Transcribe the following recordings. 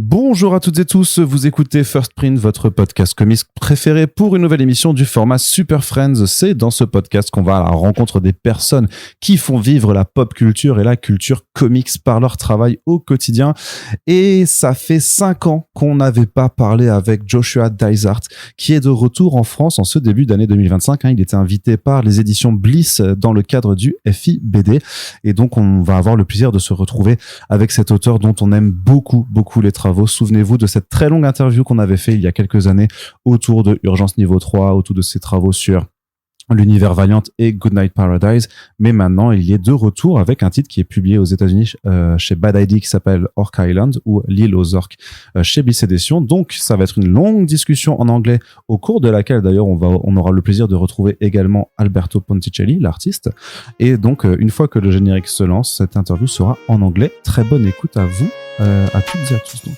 Bonjour à toutes et tous, vous écoutez First Print, votre podcast comics préféré pour une nouvelle émission du format Super Friends. C'est dans ce podcast qu'on va à la rencontre des personnes qui font vivre la pop culture et la culture comics par leur travail au quotidien. Et ça fait 5 ans qu'on n'avait pas parlé avec Joshua Dysart, qui est de retour en France en ce début d'année 2025. Il était invité par les éditions Bliss dans le cadre du FIBD. Et donc, on va avoir le plaisir de se retrouver avec cet auteur dont on aime beaucoup les travaux. Souvenez-vous de cette très longue interview qu'on avait fait il y a quelques années autour de Urgence Niveau 3, autour de ses travaux sur l'univers Valiant et Goodnight Paradise. Mais maintenant, il est de retour avec un titre qui est publié aux États-Unis chez Bad Idea qui s'appelle Orc Island ou l'île aux orques chez Bliss Editions. Donc, ça va être une longue discussion en anglais au cours de laquelle, d'ailleurs, on aura le plaisir de retrouver également Alberto Ponticelli, l'artiste. Et donc, une fois que le générique se lance, cette interview sera en anglais. Très bonne écoute à vous, à toutes et à tous donc.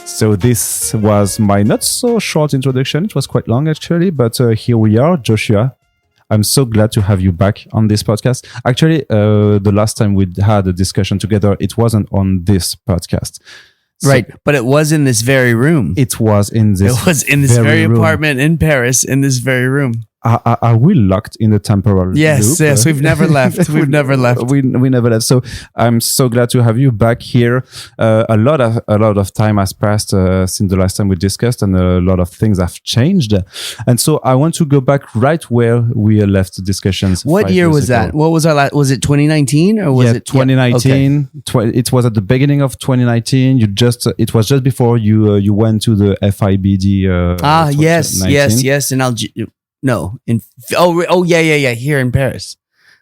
So this was my not so short introduction. It was quite long actually, but here we are, Joshua. I'm so glad to have you back on this podcast. Actually, the last time we had a discussion together, it wasn't on this podcast. So right, but it was in this very room. It was in this very apartment in Paris, in this very room. Are we locked in the temporal loop? Yes, we've never left. We've never left. We never left. So I'm so glad to have you back here. A lot of time has passed since the last time we discussed, and a lot of things have changed. And so I want to go back right where we left the discussions. What year was that? What was our last? Was it 2019 or was it 2019? Yeah, okay. It was at the beginning of 2019. It was just before you went to the FIBD. Yes, in Algeria. No, yeah, here in Paris.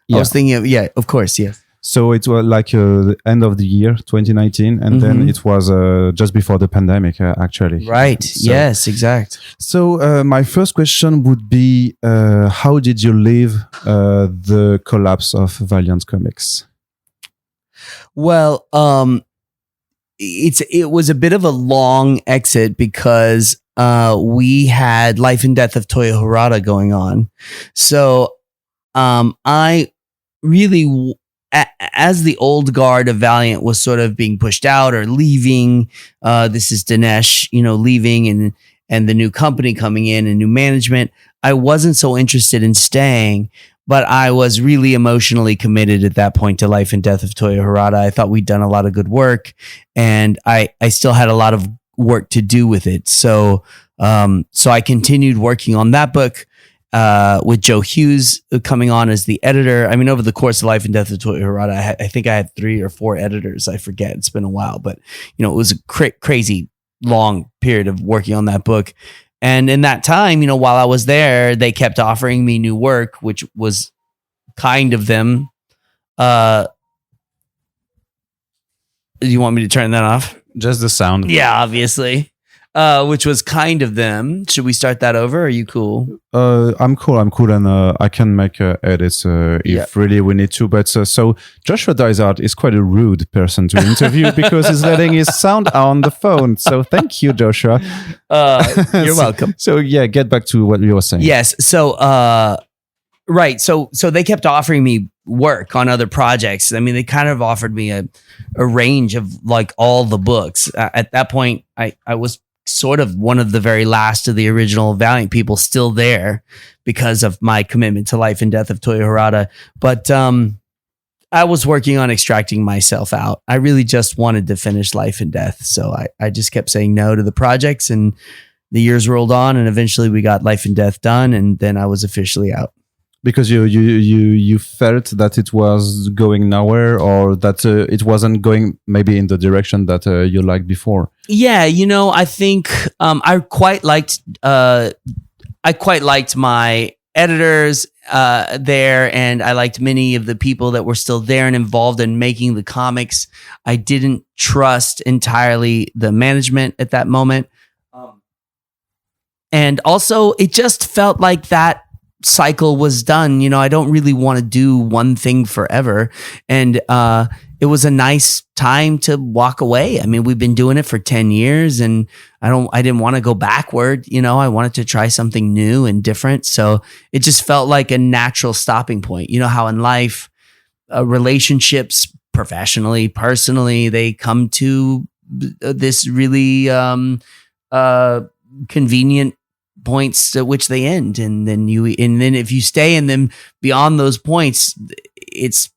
Yeah. I was thinking of, of course, yes. So it was like the end of the year, 2019, and then it was just before the pandemic, actually. Right, so, yes, exact. So my first question would be, how did you live the collapse of Valiant Comics? Well, it was a bit of a long exit because we had Life and Death of Toyo Harada going on. So I really, as the old guard of Valiant was sort of being pushed out or leaving, this is Dinesh, leaving and the new company coming in and new management, I wasn't so interested in staying. But I was really emotionally committed at that point to Life and Death of Toyo Harada. I thought we'd done a lot of good work, and I still had a lot of work to do with it. So I continued working on that book with Joe Hughes coming on as the editor. I mean, over the course of Life and Death of Toyo Harada, I think I had 3 or 4 editors. I forget. It's been a while, but it was a crazy long period of working on that book. And in that time, while I was there, they kept offering me new work, which was kind of them. Do you want me to turn that off? Just the sound. Yeah, obviously. Which was kind of them. Should we start that over? Are you cool? I'm cool, and I can make edits if really we need to. But so Joshua Dysart is quite a rude person to interview because he's letting his sound on the phone. So thank you, Joshua. You're welcome. So yeah, get back to what you were saying. Yes. So right. So they kept offering me work on other projects. I mean, they kind of offered me a range of like all the books. At that point, I was sort of one of the very last of the original Valiant people still there because of my commitment to Life and Death of Toyo Harada. But I was working on extracting myself out. I really just wanted to finish Life and Death. So I just kept saying no to the projects, and the years rolled on, and eventually we got Life and Death done, and then I was officially out. Because you felt that it was going nowhere, or that it wasn't going maybe in the direction that you liked before. Yeah, I think I quite liked my editors there, and I liked many of the people that were still there and involved in making the comics. I didn't trust entirely the management at that moment, and also it just felt like that cycle was done. I don't really want to do one thing forever. And it was a nice time to walk away. I mean, we've been doing it for 10 years and I didn't want to go backward. I wanted to try something new and different. So it just felt like a natural stopping point. You know how in life, relationships, professionally, personally, they come to this really convenient points at which they end, and then if you stay in them beyond those points, it's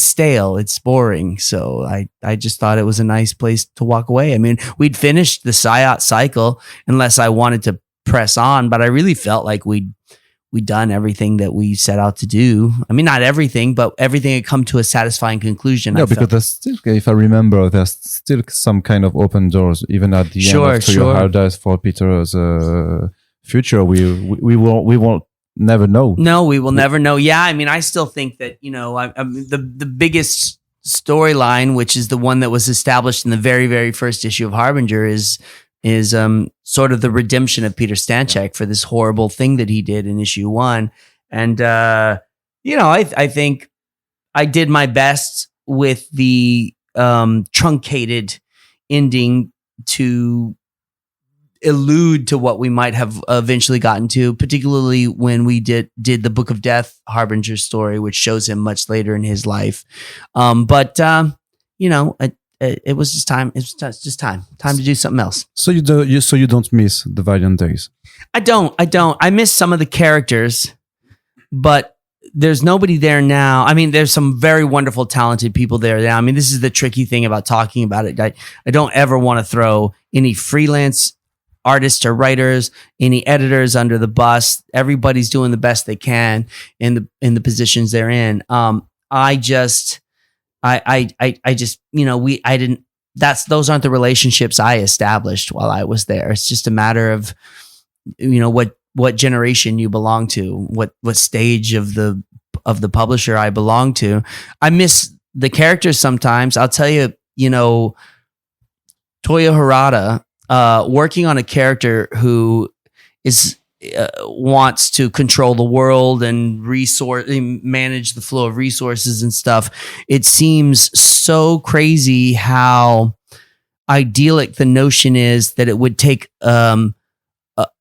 stale, it's boring. So I just thought it was a nice place to walk away. I mean, we'd finished the SIOT cycle unless I wanted to press on, but I really felt like we'd done everything that we set out to do. I mean, not everything, but everything had come to a satisfying conclusion. No, because there's still, if I remember, there's still some kind of open doors, even at the end of your hard dice for Peter's future. We won't never know. No, we will never know. Yeah, I mean, I still think that the biggest storyline, which is the one that was established in the very, very first issue of Harbinger, is sort of the redemption of Peter Stanchek for this horrible thing that he did in issue 1. And, I think I did my best with the truncated ending to allude to what we might have eventually gotten to, particularly when we did the Book of Death Harbinger story, which shows him much later in his life. It was just time. It's just time to do something else. So you don't miss the Valiant days? I don't. I miss some of the characters, but there's nobody there now. I mean, there's some very wonderful, talented people there now. I mean, this is the tricky thing about talking about it. I don't ever want to throw any freelance artists or writers, any editors under the bus. Everybody's doing the best they can in the positions they're in. Those aren't the relationships I established while I was there. It's just a matter of, what generation you belong to, what stage of the publisher I belong to. I miss the characters sometimes. I'll tell you, Toyo Harada, working on a character who wants to control the world and manage the flow of resources and stuff. It seems so crazy how idyllic the notion is that it would take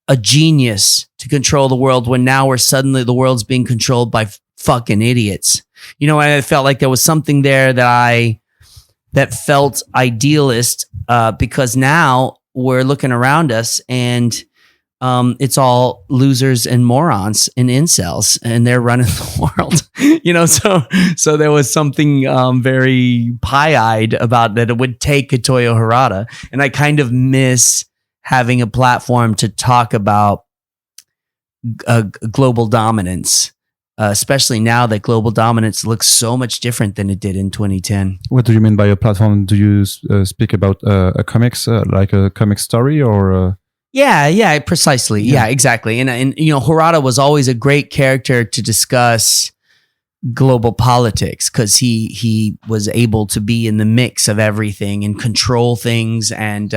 a genius to control the world, when now the world's being controlled by fucking idiots. I felt like there was something there that felt idealist, because now we're looking around us and it's all losers and morons and incels, and they're running the world. So there was something very pie-eyed about that it would take a Toyo Harada, and I kind of miss having a platform to talk about global dominance, especially now that global dominance looks so much different than it did in 2010. What do you mean by a platform? Do you speak about a comics, like a comic story, or? Yeah, precisely. Yeah, exactly. And Harada was always a great character to discuss global politics, because he was able to be in the mix of everything and control things, and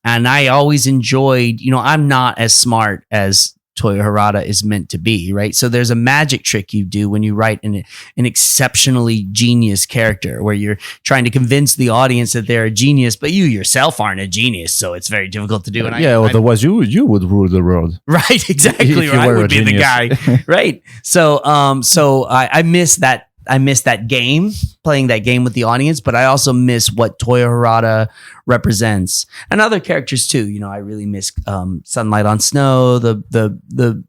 I always enjoyed, I'm not as smart as Toyo Harada is meant to be, right? So there's a magic trick you do when you write an exceptionally genius character, where you're trying to convince the audience that they're a genius, but you yourself aren't a genius, so it's very difficult to do. And otherwise you would rule the world, right? Exactly, or I would be the guy, right? So I miss that. I miss that game, playing that game with the audience, but I also miss what Toyo Harada represents, and other characters too. I really miss Sunlight on Snow, the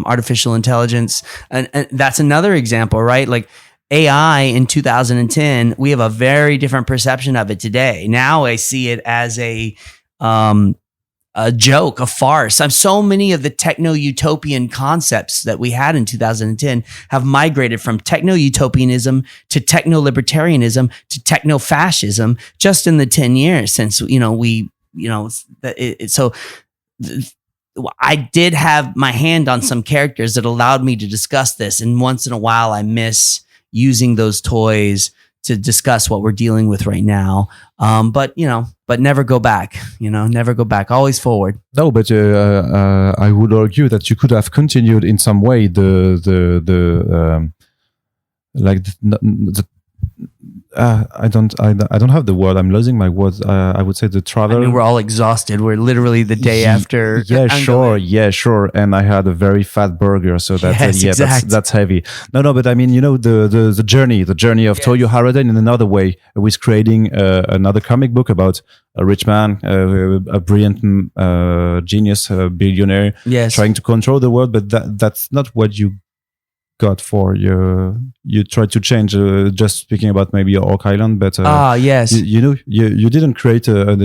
artificial intelligence, and that's another example, right? Like AI in 2010, we have a very different perception of it today. Now I see it as a joke, a farce. So many of the techno-utopian concepts that we had in 2010 have migrated from techno-utopianism to techno-libertarianism to techno-fascism just in the 10 years since, so I did have my hand on some characters that allowed me to discuss this. And once in a while, I miss using those toys discuss what we're dealing with right now. But never go back. Never go back. Always forward. No, but I would argue that you could have continued in some way I don't have the word. I'm losing my words. I would say the travel. I mean, we're all exhausted. We're literally the day after. Yeah, sure. And I had a very fat burger, so that's that's heavy. No, but I mean, the journey of Toyo Harada in another way, with creating another comic book about a rich man, a brilliant genius, a billionaire, trying to control the world. But that's not what you got for you tried to change, just speaking about maybe Orc Island, but yes, you didn't create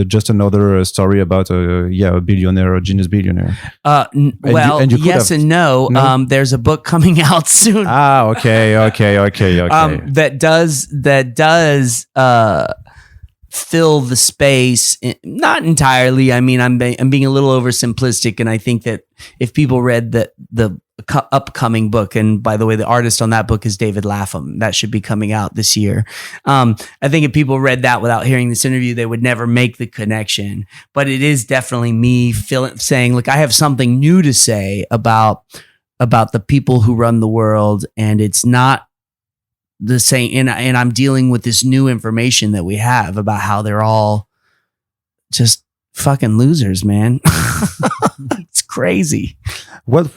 just another story about a billionaire or genius billionaire. Yes and no. There's a book coming out soon. Okay. That does fill the space, not entirely. I mean, I'm being a little oversimplistic, and I think that if people read the upcoming book, and by the way, the artist on that book is David Lapham, that should be coming out this year. I think if people read that without hearing this interview, they would never make the connection. But it is definitely me saying, look, I have something new to say about the people who run the world, and it's not the same. And I'm dealing with this new information that we have about how they're all just fucking losers, man. It's crazy. What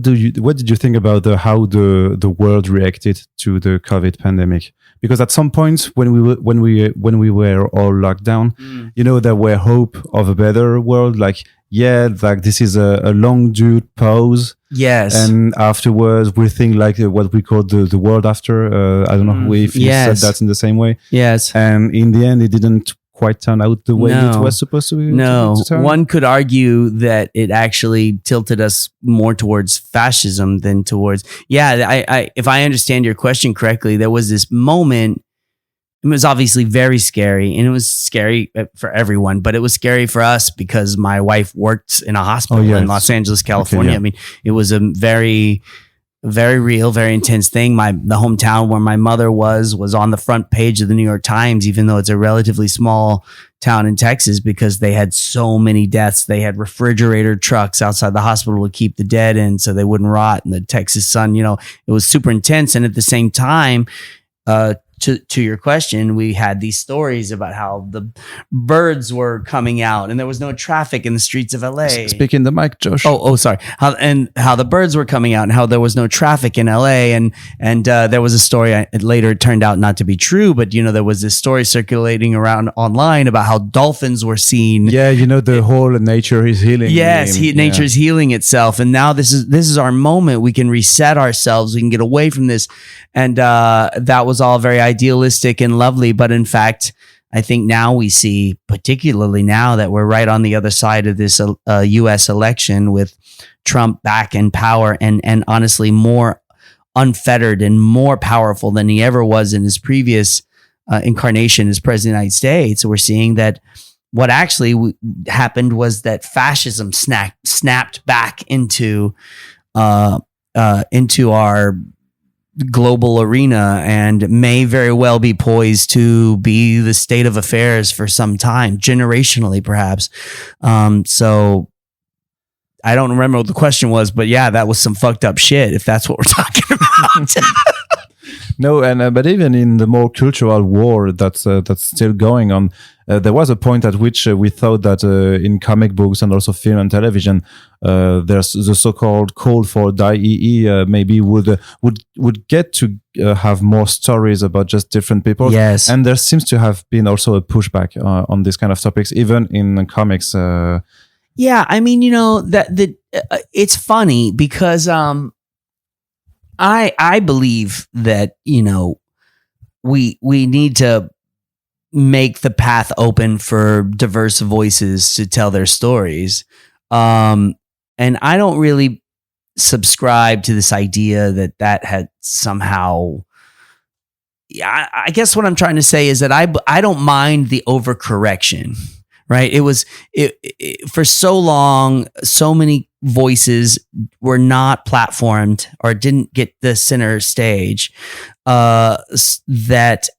did you think about how the world reacted to the COVID pandemic? Because at some point when we were all locked down, there were hope of a better world. Like this is a long due pause. Yes. And afterwards we think like what we call the world after. I don't know if you said that in the same way. Yes. And in the end, it didn't quite turn out the way it was supposed to be. No, one could argue that it actually tilted us more towards fascism than towards. I if I understand your question correctly, there was this moment. It was obviously very scary, and it was scary for everyone, but it was scary for us because my wife worked in a hospital in Los Angeles, California. I mean, it was a very, very real, very intense thing. The hometown where my mother was on the front page of the New York Times, even though it's a relatively small town in Texas, because they had so many deaths. They had refrigerator trucks outside the hospital to keep the dead in so they wouldn't rot. And the Texas sun, it was super intense. And at the same time, to your question, we had these stories about how the birds were coming out and there was no traffic in the streets of LA. Speak in the mic, Josh. Oh, sorry. How the birds were coming out and how there was no traffic in LA. And there was a story, later it turned out not to be true, but there was this story circulating around online about how dolphins were seen. Yeah, the whole nature is healing. Yes, nature is healing itself. And now this is our moment. We can reset ourselves. We can get away from this. And that was all very idealistic and lovely. But in fact, I think now we see, particularly now that we're right on the other side of this U.S. election with Trump back in power and honestly more unfettered and more powerful than he ever was in his previous incarnation as president of the United States. We're seeing that what actually happened was that fascism snapped back into our global arena and may very well be poised to be the state of affairs for some time, generationally perhaps. So I don't remember what the question was, but that was some fucked up shit if that's what we're talking about. No, and but even in the more cultural war that's still going on, there was a point at which we thought that in comic books and also film and television, there's the so-called call for die maybe would get to have more stories about just different people. Yes, and there seems to have been also a pushback on these kind of topics, even in comics. Yeah, I mean, that it's funny because I believe that we need to make the path open for diverse voices to tell their stories, and I don't really subscribe to this idea that had somehow. I guess what I'm trying to say is that I don't mind the overcorrection. right? For so long, so many voices were not platformed or didn't get the center stage, that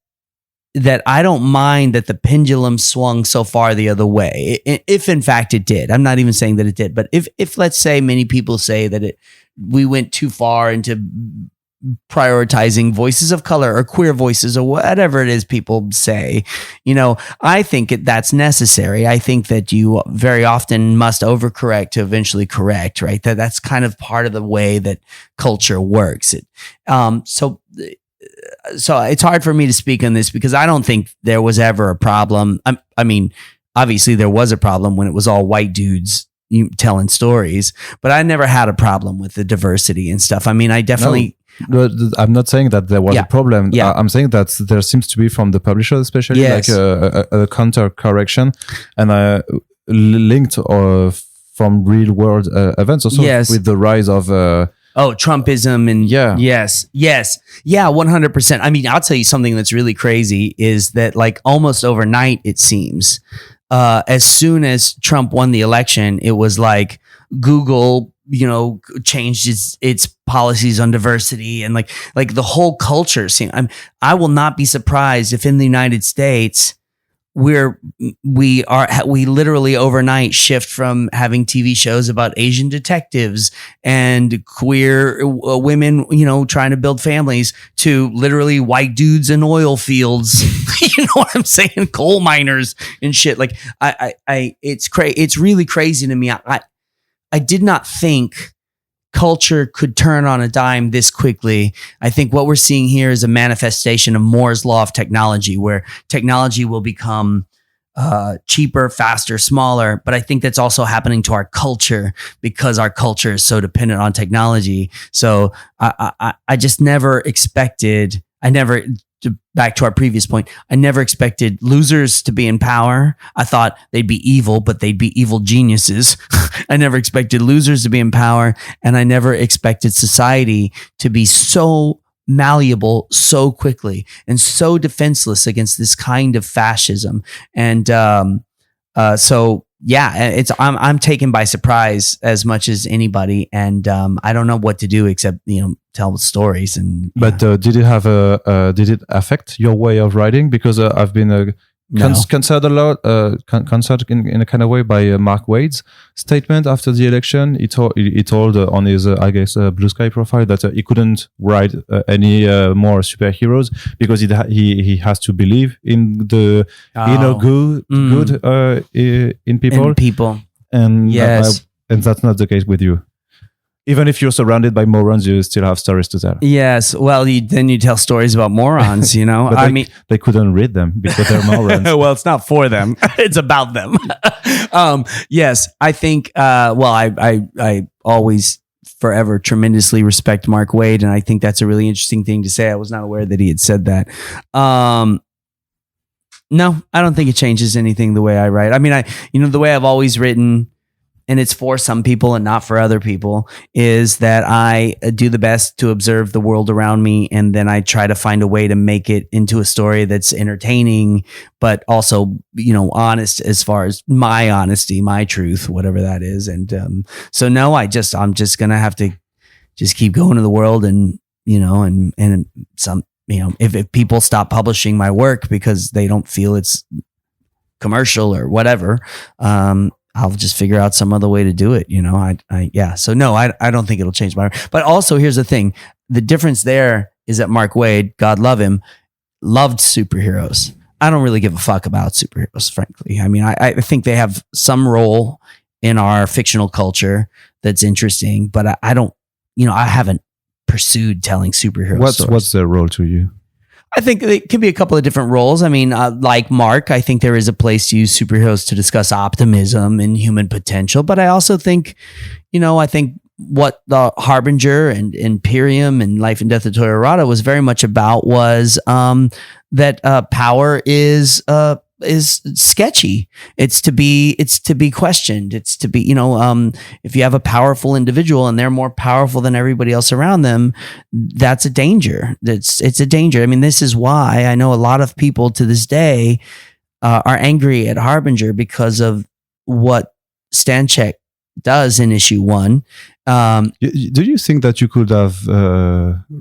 I don't mind that the pendulum swung so far the other way. If in fact it did. I'm not even saying that it did, but if let's say many people say that we went too far into prioritizing voices of color or queer voices or whatever it is people say, I think that's necessary. I think that you very often must overcorrect to eventually correct, right? That's kind of part of the way that culture works. So it's hard for me to speak on this because I don't think there was ever a problem. I mean, obviously there was a problem when it was all white dudes telling stories, but I never had a problem with the diversity and stuff. I mean, I definitely... No, I'm not saying that there was a problem. Yeah. I'm saying that there seems to be from the publisher, especially like a counter correction, and linked from real world events also with the rise of Trumpism and yes 100%. I mean, I'll tell you something that's really crazy is that like almost overnight it seems, as soon as Trump won the election, it was like Google changed its policies on diversity and like the whole culture. I will not be surprised if in the United States we literally overnight shift from having TV shows about Asian detectives and queer women, trying to build families to literally white dudes in oil fields. You know what I'm saying? Coal miners and shit. Like it's really crazy to me. I did not think culture could turn on a dime this quickly. I think what we're seeing here is a manifestation of Moore's law of technology, where technology will become cheaper, faster, smaller. But I think that's also happening to our culture because our culture is so dependent on technology. So I just never expected, back to our previous point, I never expected losers to be in power. I thought they'd be evil, but they'd be evil geniuses. I never expected losers to be in power, and I never expected society to be so malleable so quickly and so defenseless against this kind of fascism. And I'm taken by surprise as much as anybody, and I don't know what to do except tell stories. And but did it affect your way of writing? Because I've been concerned a lot, concerned in a kind of way by Mark Wade's statement after the election. He told on his Blue Sky profile that he couldn't write any more superheroes because he has to believe in the inner good in people. And yes, and that's not the case with you. Even if you're surrounded by morons, you still have stories to tell. Yes. Well, then you tell stories about morons, But they couldn't read them because they're morons. Well, it's not for them. It's about them. Yes. I think, I always forever tremendously respect Mark Wade. And I think that's a really interesting thing to say. I was not aware that he had said that. No, I don't think it changes anything the way I write. I mean, the way I've always written, and it's for some people and not for other people, is that I do the best to observe the world around me, and then I try to find a way to make it into a story that's entertaining, but also, honest as far as my honesty, my truth, whatever that is. And so no, I'm just gonna have to just keep going to the world, and and some, if people stop publishing my work because they don't feel it's commercial or whatever, I'll just figure out some other way to do it. So no, I don't think it'll change my, but also here's the thing. The difference there is that Mark Wade, God love him, loved superheroes. I don't really give a fuck about superheroes, frankly. I mean, I think they have some role in our fictional culture that's interesting, but I don't, I haven't pursued telling superhero stories. What's their role to you? I think it could be a couple of different roles. I mean, like Mark, I think there is a place to use superheroes to discuss optimism and human potential. But I also think, I think what the Harbinger and Imperium and Life and Death of Toyorada was very much about was that power is sketchy. It's to be questioned. It's to be, if you have a powerful individual and they're more powerful than everybody else around them, that's a danger. It's a danger. I mean, this is why I know a lot of people to this day are angry at Harbinger because of what Stanchek does in issue 1. Do you think that you could have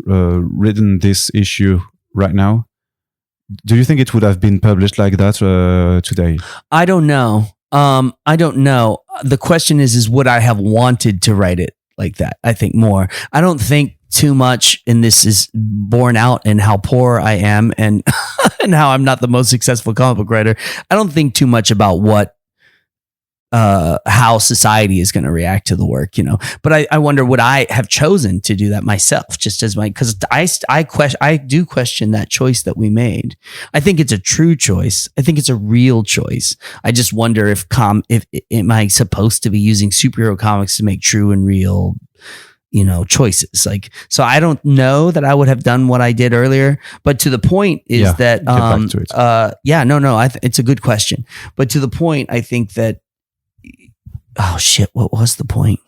written this issue right now? Do you think it would have been published like that today? I don't know. I don't know. The question is would I have wanted to write it like that? I think more. I don't think too much, and this is borne out in how poor I am and and how I'm not the most successful comic book writer. I don't think too much about how society is going to react to the work, But I wonder, would I have chosen to do that myself, just as because I do question that choice that we made. I think it's a true choice. I think it's a real choice. I just wonder if am I supposed to be using superhero comics to make true and real, choices? So I don't know that I would have done what I did earlier, but to the point is that, it's a good question, but to the point, I think that, oh shit, what was the point?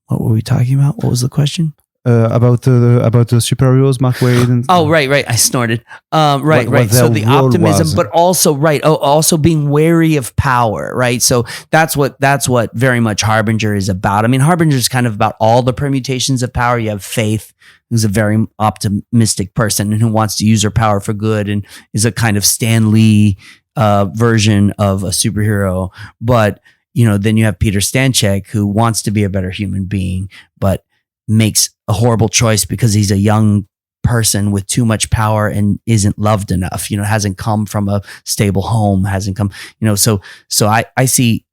What were we talking about? What was the question? About the superheroes, Mark Waid. And right. I snorted. Right. What So the optimism, was. but also also being wary of power, right? So that's what very much Harbinger is about. I mean, Harbinger is kind of about all the permutations of power. You have Faith, who's a very optimistic person and who wants to use her power for good and is a kind of Stan Lee version of a superhero, but then you have Peter Stanchek, who wants to be a better human being, but makes a horrible choice because he's a young person with too much power and isn't loved enough, hasn't come from a stable home, hasn't come, so I see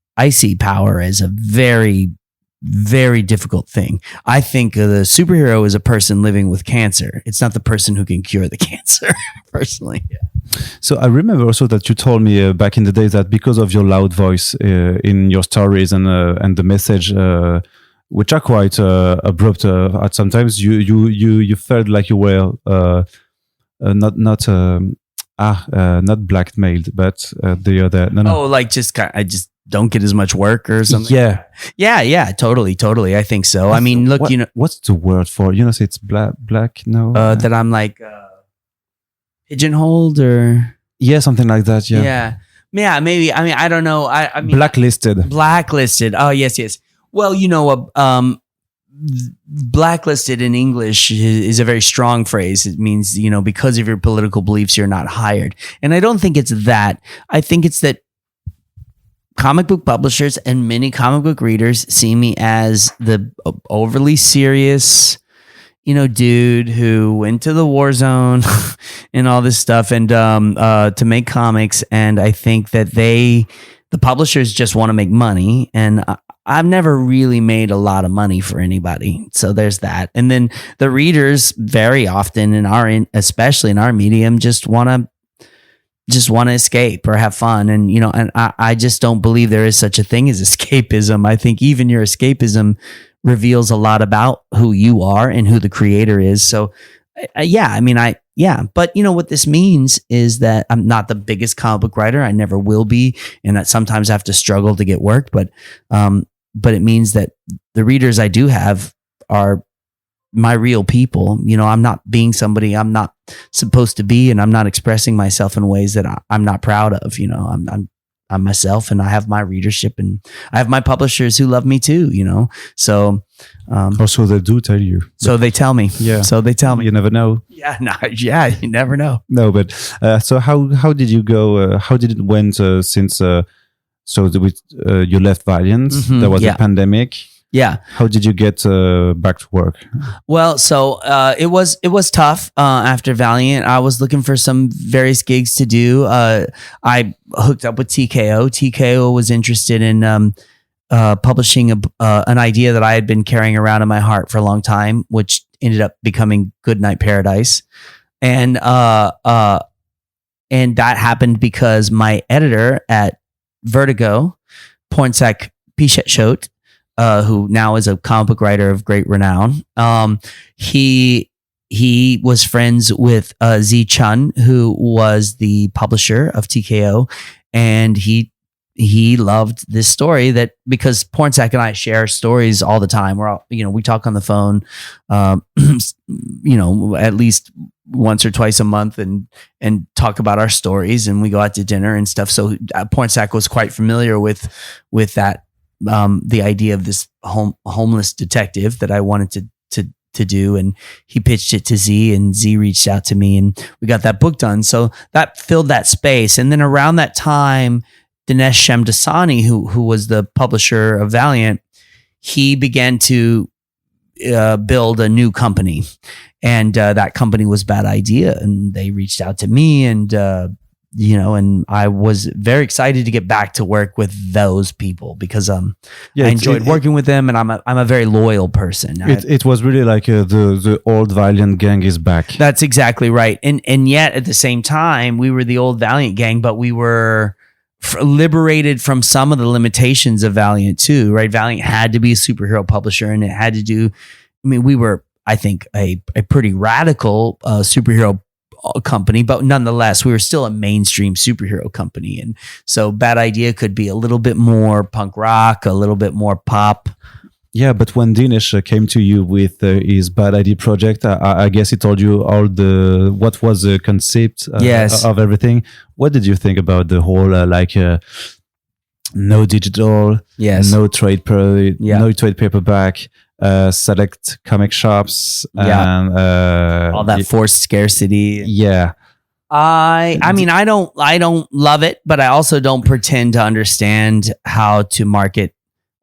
power as a very, very difficult thing. I think the superhero is a person living with cancer. It's not the person who can cure the cancer, personally. Yeah. So I remember also that you told me back in the day that because of your loud voice in your stories and the message, which are quite abrupt at sometimes, you felt like you were not blackmailed, but the other. No. Oh, like I just don't get as much work or something. Yeah. Totally. I think so. I mean, look, what's the word for say it's black? No, that I'm like. Pigeonholed or something like that. Yeah, maybe. I mean, I don't know. I mean, blacklisted. Oh, yes. Well, blacklisted in English is a very strong phrase. It means, because of your political beliefs, you're not hired. And I don't think it's that. I think it's that comic book publishers and many comic book readers see me as the overly serious, dude who went to the war zone and all this stuff and to make comics. And I think that the publishers just want to make money. And I've never really made a lot of money for anybody. So there's that. And then the readers very often especially in our medium, just want to escape or have fun. And, and I just don't believe there is such a thing as escapism. I think even your escapism reveals a lot about who you are and who the creator is. So but what this means is that I'm not the biggest comic book writer. I never will be. And that sometimes I have to struggle to get work, but it means that the readers I do have are my real people. I'm not being somebody I'm not supposed to be, and I'm not expressing myself in ways that I'm not proud of. I'm myself, and I have my readership, and I have my publishers who love me too, So, also they do tell you. So they tell me. Yeah. So they tell me. You never know. Yeah. No. Yeah. You never know. No, but so how did you go? How did it went since? You left Valiant. Mm-hmm, there was a pandemic. Yeah. How did you get back to work? Well, so it was tough after Valiant. I was looking for some various gigs to do. I hooked up with TKO. TKO was interested in publishing an idea that I had been carrying around in my heart for a long time, which ended up becoming Goodnight Paradise. And that happened because my editor at Vertigo, Pornsak Pichetshote, who now is a comic book writer of great renown. He was friends with Z Chun, who was the publisher of TKO, and he he loved this story because Pornsack and I share stories all the time. We talk on the phone, at least once or twice a month and talk about our stories, and we go out to dinner and stuff. So Pornsack was quite familiar with that, the idea of this homeless detective that I wanted to do, and he pitched it to Z, and Z reached out to me, and we got that book done. So that filled that space. And then around that time, Dinesh Shamdasani, who was the publisher of Valiant, he began to build a new company, and that company was Bad Idea, and they reached out to me, and and I was very excited to get back to work with those people because I enjoyed working with them, and I'm a very loyal person. It was really like the old Valiant gang is back. That's exactly right, and yet at the same time, we were the old Valiant gang, but we were liberated from some of the limitations of Valiant too, right? Valiant had to be a superhero publisher, and it had to do. I mean, we were, I think, a pretty radical superhero company, but nonetheless, we were still a mainstream superhero company. And so Bad Idea could be a little bit more punk rock, a little bit more pop. Yeah, but when Dinesh came to you with his Bad Idea project, I guess he told you what was the concept of everything. What did you think about the whole no digital, no trade paperback, select comic shops, and all that forced scarcity? Yeah. I mean, I don't love it, but I also don't pretend to understand how to market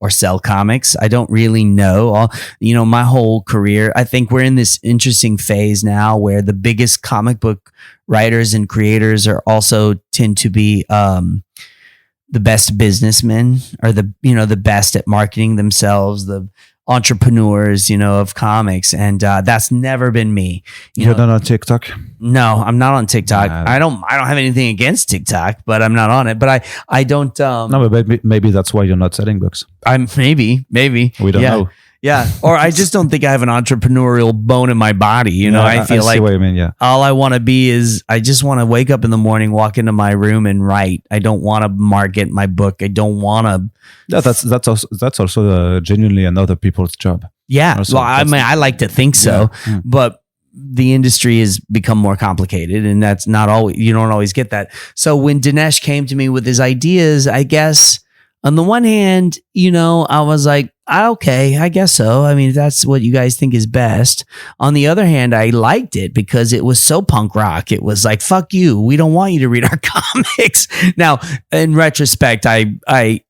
or sell comics. I don't really know. My whole career, I think we're in this interesting phase now where the biggest comic book writers and creators are also tend to be the best businessmen, or the best at marketing themselves, the entrepreneurs, of comics. And that's never been me. You're not on TikTok? No, I'm not on TikTok. I don't have anything against TikTok, but I'm not on it. But I don't. No, but maybe that's why you're not selling books. Maybe. We don't know. Yeah. Or I just don't think I have an entrepreneurial bone in my body. I feel like what you mean, yeah. All I want to be is, I just want to wake up in the morning, walk into my room and write. I don't want to market my book. I don't want to. Yeah, that's also genuinely another people's job. Yeah. Also, well, I mean, I like to think so, but the industry has become more complicated, and that's not always, you don't always get that. So when Dinesh came to me with his ideas, I guess on the one hand, I was like, okay, I guess so. I mean, if that's what you guys think is best. On the other hand, I liked it because it was so punk rock. It was like, fuck you. We don't want you to read our comics. Now, in retrospect, it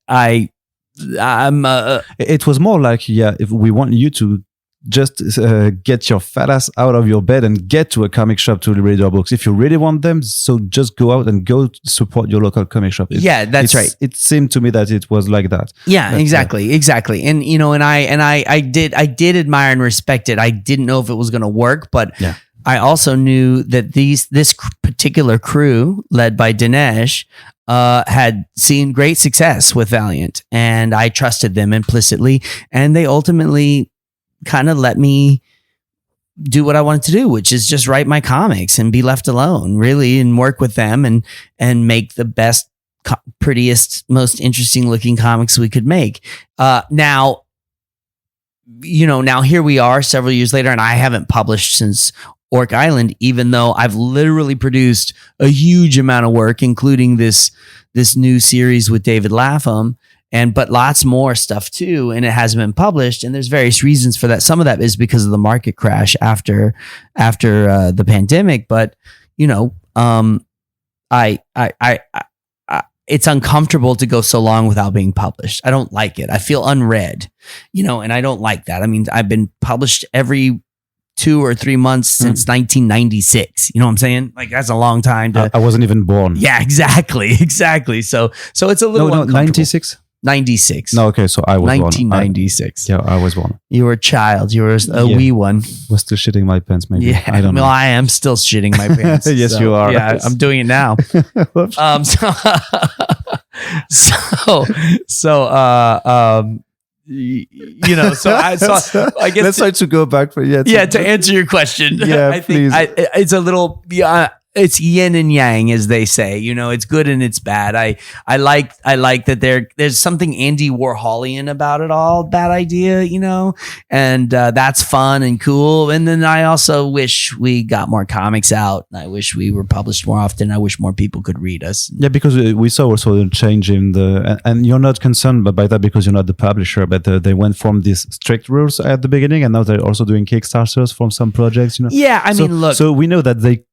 was more like, if we want you to just get your fat ass out of your bed and get to a comic shop to read your books. If you really want them, so just go out and go support your local comic shop. That's right. It seemed to me that it was like that. Yeah, exactly. And I did admire and respect it. I didn't know if it was going to work, but I also knew that this particular crew led by Dinesh had seen great success with Valiant, and I trusted them implicitly, and they ultimately kind of let me do what I wanted to do, which is just write my comics and be left alone, really, and work with them and make the best, prettiest, most interesting looking comics we could make. Now here we are several years later, and I haven't published since Orc Island, even though I've literally produced a huge amount of work, including this new series with David Lapham, but lots more stuff too, and it hasn't been published. And there's various reasons for that. Some of that is because of the market crash after the pandemic. But it's uncomfortable to go so long without being published. I don't like it. I feel unread, and I don't like that. I mean, I've been published every 2 or 3 months since 1996. You know what I'm saying? Like, that's a long time. I wasn't even born. Yeah, exactly. So it's a little no 96. 96. No, okay, so I was 1996. born. I was born. You were a child. You were a wee one. Was still shitting my pants, maybe. Yeah, I don't know. Well, I am still shitting my pants. Yes, so, you are. Yeah, I'm doing it now. So I guess let's try to go back for to answer your question. Yeah, please. It's a little it's yin and yang, as they say. You know, it's good and it's bad. I like that there's something Andy Warholian about it all. Bad idea, you know, and that's fun and cool. And then I also wish we got more comics out. I wish we were published more often. I wish more people could read us. Yeah, because we saw also a change in and you're not concerned by that because you're not the publisher, but they went from these strict rules at the beginning, and now they're also doing Kickstarters from some projects. You know. Yeah, I mean, look. So we know that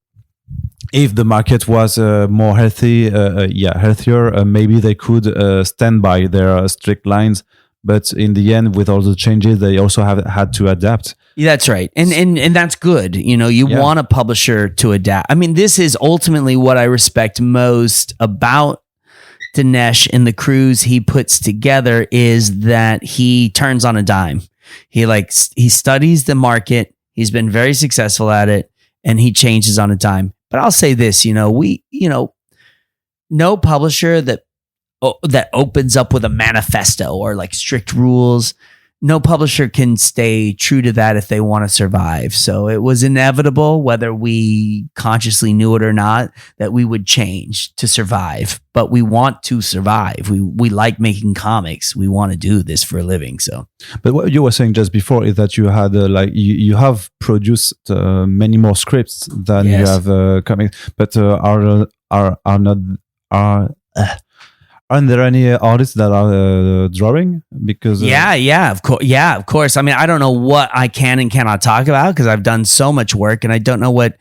if the market was more healthier, maybe they could stand by their strict lines. But in the end, with all the changes, they also have had to adapt. Yeah, that's right. And that's good. You know, you want a publisher to adapt. I mean, this is ultimately what I respect most about Dinesh and the crews he puts together is that he turns on a dime. He studies the market. He's been very successful at it, and he changes on a dime. But I'll say this, no publisher that opens up with a manifesto or like strict rules, no publisher can stay true to that if they want to survive. So it was inevitable, whether we consciously knew it or not, that we would change to survive. But we want to survive. We like making comics. We want to do this for a living. So, but what you were saying just before is that you had you have produced many more scripts than you have comics. But aren't there any artists that are drawing? Because of course. I mean, I don't know what I can and cannot talk about because I've done so much work, and I don't know what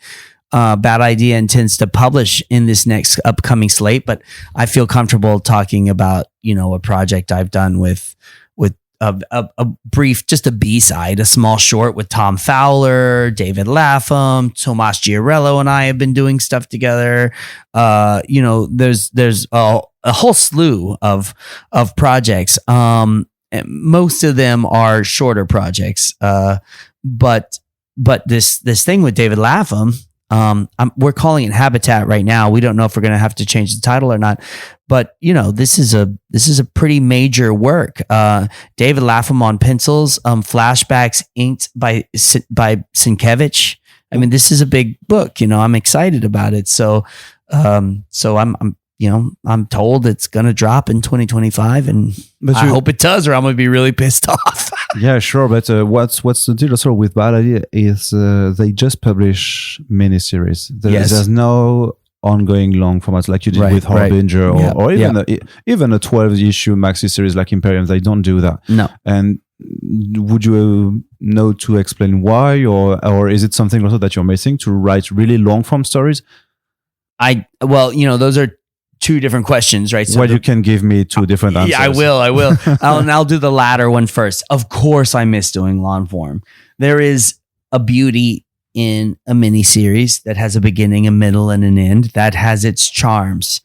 Bad Idea intends to publish in this next upcoming slate. But I feel comfortable talking about a project I've done with a brief, just a B-side, a small short with Tom Fowler, David Lapham, Tomas Giarello, and I have been doing stuff together. There's a whole slew of projects. Most of them are shorter projects. But this thing with David Lapham, we're calling it Habitat right now. We don't know if we're going to have to change the title or not. But this is a pretty major work. David Lapham on pencils, flashbacks inked by Sienkiewicz. I mean, this is a big book. I'm excited about it. So I'm told it's going to drop in 2025, and I hope it does, or I'm going to be really pissed off. Yeah, sure. But what's the deal also with Bad Idea is they just publish miniseries. There's no ongoing long formats like you did with Harbinger or even a 12-issue maxi series like Imperium. They don't do that. No. And would you know to explain why, or is it something also that you're missing to write really long form stories? Those are two different questions, right? So you can give me two different answers. Yeah, I will. I'll do the latter one first. Of course, I miss doing long form. There is a beauty in a mini series that has a beginning, a middle, and an end that has its charms.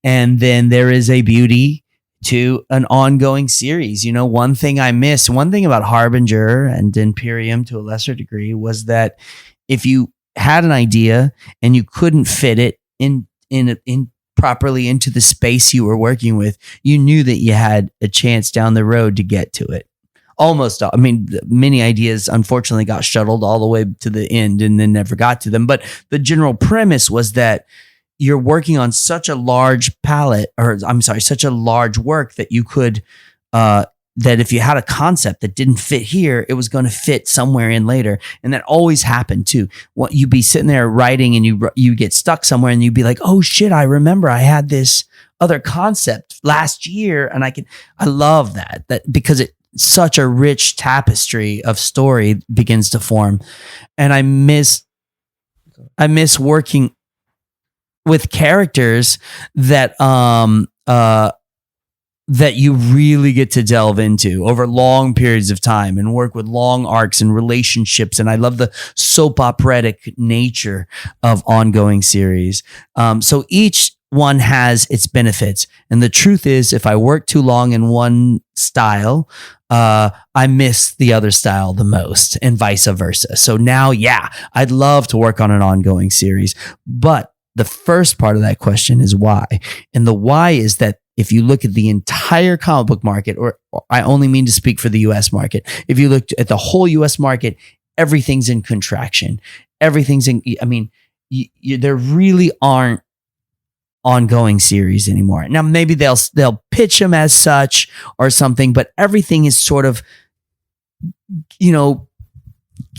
And then there is a beauty to an ongoing series. One thing about Harbinger and Imperium to a lesser degree was that if you had an idea and you couldn't fit it in properly into the space you were working with, you knew that you had a chance down the road to get to it. Many ideas unfortunately got shuttled all the way to the end and then never got to them. But the general premise was that you're working on such a large such a large work that you could, that if you had a concept that didn't fit here, it was going to fit somewhere in later. And that always happened too. You'd be sitting there writing and you get stuck somewhere and you'd be like, oh shit, I remember I had this other concept last year. And I love that because such a rich tapestry of story begins to form. And I miss working with characters that you really get to delve into over long periods of time and work with long arcs and relationships. And I love the soap operatic nature of ongoing series. So each one has its benefits. And the truth is, if I work too long in one style, I miss the other style the most, and vice versa. So now, I'd love to work on an ongoing series. But the first part of that question is why. And the why is that if you look at the entire comic book market, or I only mean to speak for the US market, if you look at the whole US market, everything's in contraction. there really aren't ongoing series anymore. Now maybe they'll pitch them as such or something, but everything is sort of,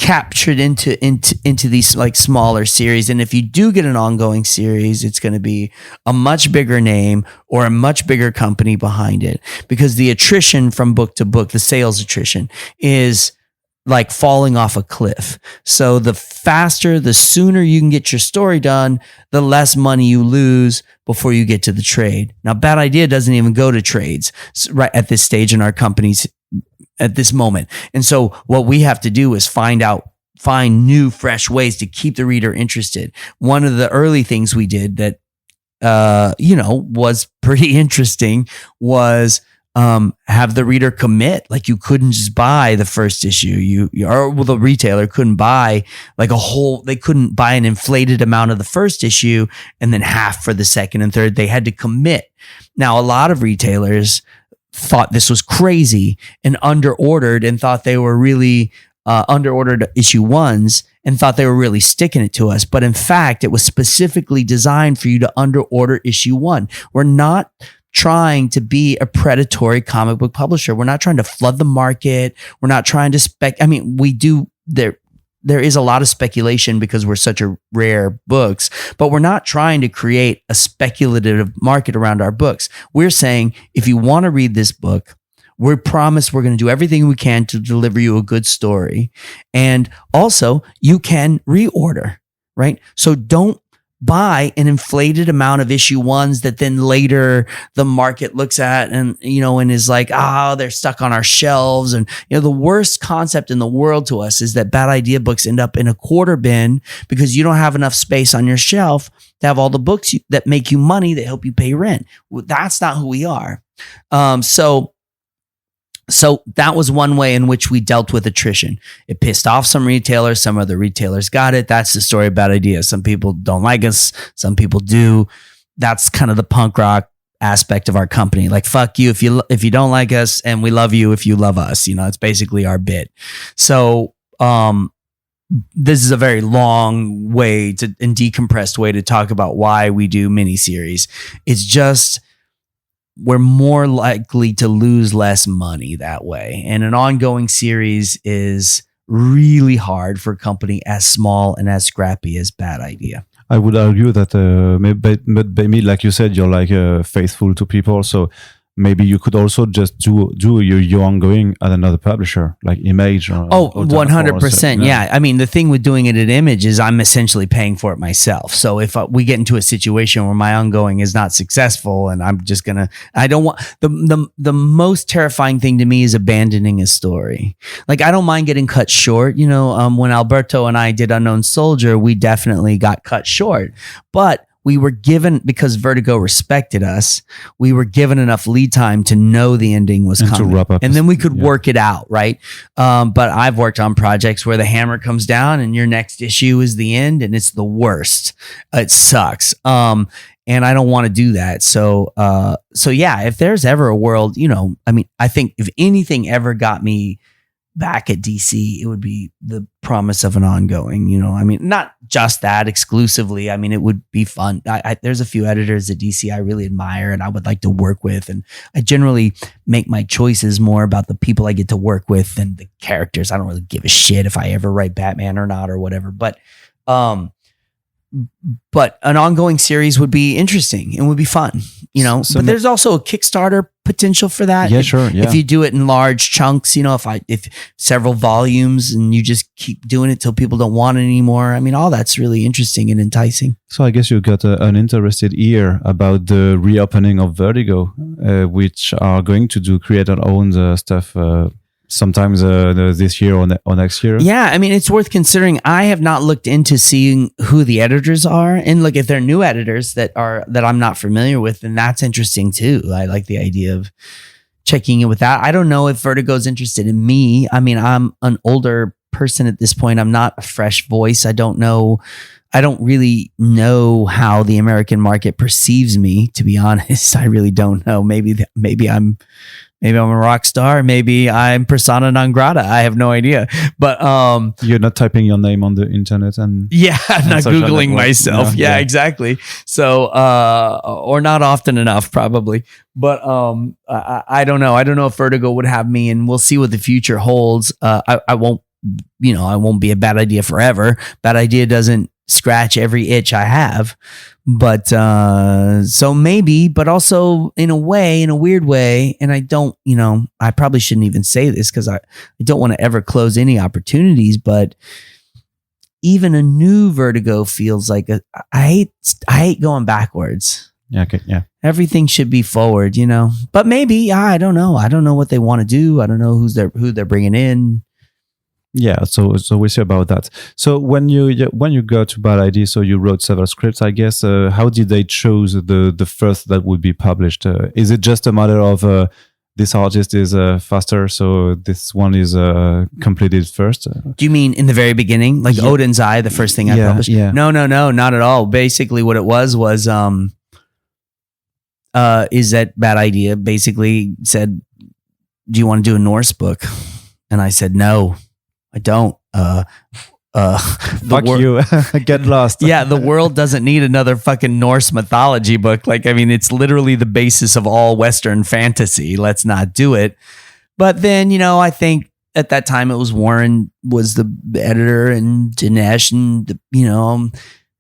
captured into these like smaller series. And if you do get an ongoing series, it's going to be a much bigger name or a much bigger company behind it, because the attrition from book to book, the sales attrition, is like falling off a cliff. So the sooner you can get your story done, the less money you lose before you get to the trade. Now, Bad Idea doesn't even go to trades right at this stage in our company's at this moment. And so what we have to do is find new, fresh ways to keep the reader interested. One of the early things we did that, was pretty interesting was have the reader commit. Like, you couldn't just buy the first issue. The retailer couldn't buy they couldn't buy an inflated amount of the first issue and then half for the second and third. They had to commit. Now, a lot of retailers thought this was crazy and underordered and thought they were really underordered issue ones and thought they were really sticking it to us. But in fact, it was specifically designed for you to underorder issue one. We're not trying to be a predatory comic book publisher. We're not trying to flood the market. We're not trying to we do there is a lot of speculation because we're such a rare books, but we're not trying to create a speculative market around our books. We're saying, if you want to read this book, we promise we're going to do everything we can to deliver you a good story. And also, you can reorder, right? So don't buy an inflated amount of issue ones that then later the market looks at and is like, they're stuck on our shelves. And the worst concept in the world to us is that Bad Idea books end up in a quarter bin because you don't have enough space on your shelf to have all the books that make you money, that help you pay rent. Well, that's not who we are. So that was one way in which we dealt with attrition. It pissed off some retailers. Some other retailers got it. That's the story of Bad Idea. Some people don't like us. Some people do. That's kind of the punk rock aspect of our company. Like, fuck you if you don't like us, and we love you if you love us. It's basically our bit. So this is a very long way and decompressed way to talk about why we do miniseries. It's just, we're more likely to lose less money that way. And an ongoing series is really hard for a company as small and as scrappy as Bad Idea. I would argue that maybe, like you said, you're like faithful to people. So maybe you could also just do your ongoing at another publisher, like Image. Or 100%. Yeah. I mean, the thing with doing it at Image is I'm essentially paying for it myself. So if we get into a situation where my ongoing is not successful and I'm just I don't want, the most terrifying thing to me is abandoning a story. Like, I don't mind getting cut short. When Alberto and I did Unknown Soldier, we definitely got cut short, but we were given, because Vertigo respected us, we were given enough lead time to know the ending was coming. To wrap up, and then we could work it out, right? But I've worked on projects where the hammer comes down and your next issue is the end, and it's the worst. It sucks. And I don't want to do that. So yeah, if there's ever a world, I think if anything ever got me back at DC, it would be the promise of an ongoing, not just that exclusively. It would be fun. There's a few editors at DC I really admire and I would like to work with. And I generally make my choices more about the people I get to work with than the characters. I don't really give a shit if I ever write Batman or not or whatever. But an ongoing series would be interesting and would be fun, but there's also a Kickstarter potential for that. Yeah, sure. Yeah. If you do it in large chunks, if several volumes and you just keep doing it till people don't want it anymore. All that's really interesting and enticing. So I guess you got an interested ear about the reopening of Vertigo, which are going to create our own stuff, sometimes this year or next year. Yeah, it's worth considering. I have not looked into seeing who the editors are, and look, if they're new editors that I'm not familiar with, then that's interesting too. I like the idea of checking in with that. I don't know if Vertigo's interested in me. I'm an older person at this point. I'm not a fresh voice. I don't really know how the American market perceives me, to be honest. I really don't know. Maybe I'm Maybe I'm a rock star. Maybe I'm persona non grata. I have no idea. But you're not typing your name on the internet and I'm not Googling myself. No, yeah, exactly. So or not often enough, probably. But I don't know. I don't know if Vertigo would have me, and we'll see what the future holds. I won't, I won't be a bad idea forever. Bad idea doesn't scratch every itch I have. But so maybe, but also in a weird way, and I don't, I probably shouldn't even say this because I don't want to ever close any opportunities, but even a new Vertigo feels like I hate going backwards. Yeah, okay, yeah. Everything should be forward, But maybe I don't know. I don't know what they want to do. I don't know who they're bringing in. Yeah, so we'll see about that. So when you got to Bad Idea, so you wrote several scripts, I guess. How did they choose the first that would be published? Is it just a matter of this artist is faster, so this one is completed first? Do you mean in the very beginning, like Odin's Eye, the first thing I published? Yeah. No, not at all. Basically, what it was is that Bad Idea basically said, "Do you want to do a Norse book?" And I said, "No. I don't. Fuck you. Get lost." Yeah, the world doesn't need another fucking Norse mythology book. It's literally the basis of all Western fantasy. Let's not do it. But then, I think at that time it was Warren was the editor and Dinesh and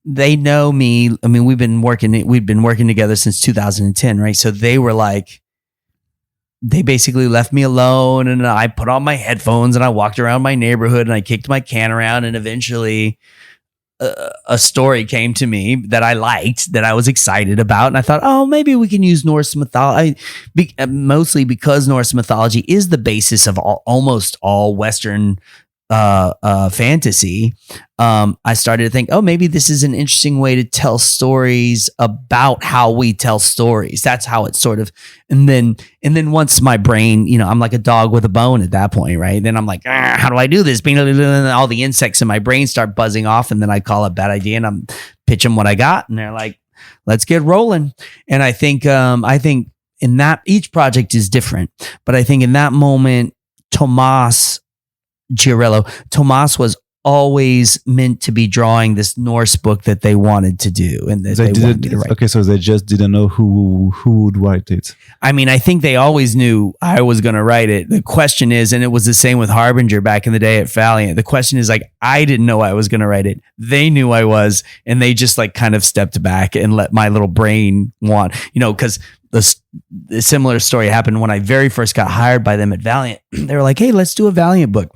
they know me. I mean, we've been working together since 2010, right? So they were like, they basically left me alone, and I put on my headphones and I walked around my neighborhood and I kicked my can around, and eventually a story came to me that I liked, that I was excited about. And I thought, oh, maybe we can use Norse mythology, mostly because Norse mythology is the basis of almost all Western fantasy. I started to think, oh, maybe this is an interesting way to tell stories about how we tell stories. That's how it sort of, and then once my brain, I'm like a dog with a bone at that point, right? Then I'm like, how do I do this? And all the insects in my brain start buzzing off, and then I call it Bad Idea, and I'm pitch them what I got, and they're like, let's get rolling. And I think in that, each project is different, but I think in that moment, Tomas was always meant to be drawing this Norse book that they wanted to do, and that they wanted me to write. Okay, so they just didn't know who would write it. I mean, I think they always knew I was going to write it. The question is, and it was the same with Harbinger back in the day at Valiant. The question is, like, I didn't know I was going to write it. They knew I was, and they just like kind of stepped back and let my little brain want, because the similar story happened when I very first got hired by them at Valiant. They were like, hey, let's do a Valiant book.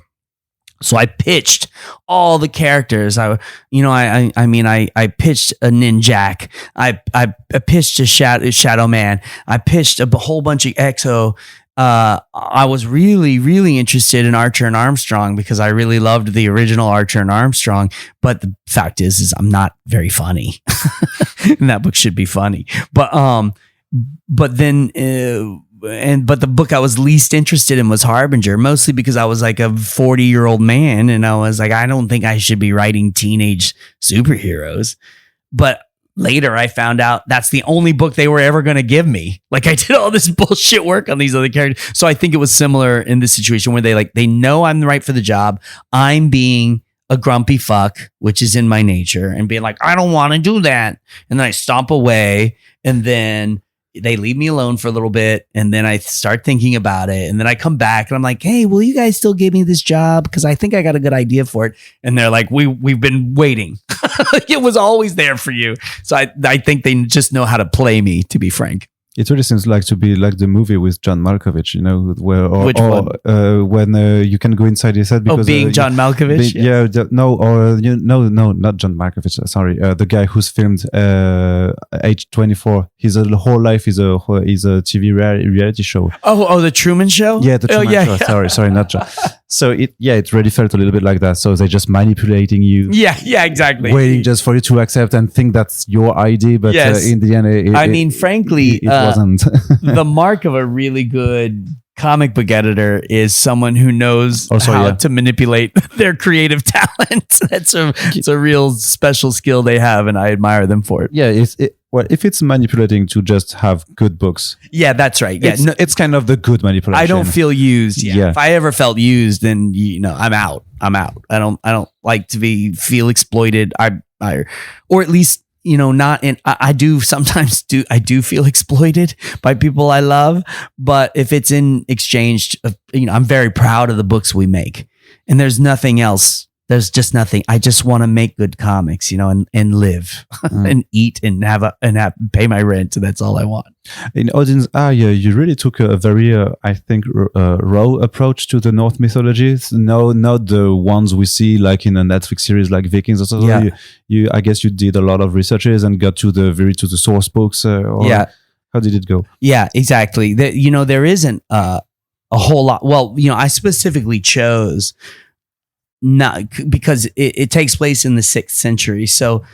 So I pitched all the characters. I pitched a Ninjak. I pitched a Shadow Man. I pitched a whole bunch of Exo. I was really, really interested in Archer and Armstrong because I really loved the original Archer and Armstrong. But the fact is I'm not very funny, and that book should be funny. But then. But the book I was least interested in was Harbinger, mostly because I was like a 40-year-old man, and I was like, I don't think I should be writing teenage superheroes. But later I found out that's the only book they were ever going to give me. Like, I did all this bullshit work on these other characters. So I think it was similar in this situation where they know I'm right for the job. I'm being a grumpy fuck, which is in my nature, and being like, I don't want to do that. And then I stomp away, and then they leave me alone for a little bit, and then I start thinking about it, and then I come back and I'm like, hey, will you guys still give me this job? Because I think I got a good idea for it. And they're like, we've been waiting. It was always there for you. So I think they just know how to play me, to be frank. It really seems like to be like the movie with John Malkovich, where Which one? When you can go inside his head because being John Malkovich. Not John Malkovich. Sorry, the guy who's filmed Age 24. His whole life is a TV reality show. Oh, the Truman Show. Yeah, the Truman Show. Sorry, not John. So it really felt a little bit like that. So they're just manipulating you. Yeah, exactly. Waiting just for you to accept and think that's your idea, but in the end, frankly, it wasn't. the mark of a really good comic book editor is someone who knows how to manipulate their creative talent. It's a real special skill they have, and I admire them for it. Yeah, well, if it's manipulating to just have good books. Yeah, that's right. Yeah, it's kind of the good manipulation. I don't feel used. Yeah. If I ever felt used, then I'm out. I don't like to feel exploited. Or at least not in. I do sometimes feel exploited by people I love, but if it's in exchange, I'm very proud of the books we make, and there's nothing else. There's just nothing. I just want to make good comics, and live and eat and pay my rent. That's all I want. In audience, you really took a very, I think, raw approach to the North mythologies. No, not the ones we see like in a Netflix series like Vikings or something. Yeah. I guess you did a lot of researches and got to the source books. How did it go? Yeah, exactly. There isn't a whole lot. Well, I specifically chose. Not because it takes place in the 6th century. So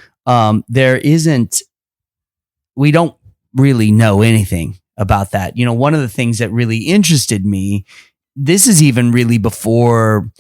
we don't really know anything about that. One of the things that really interested me, this is even really before,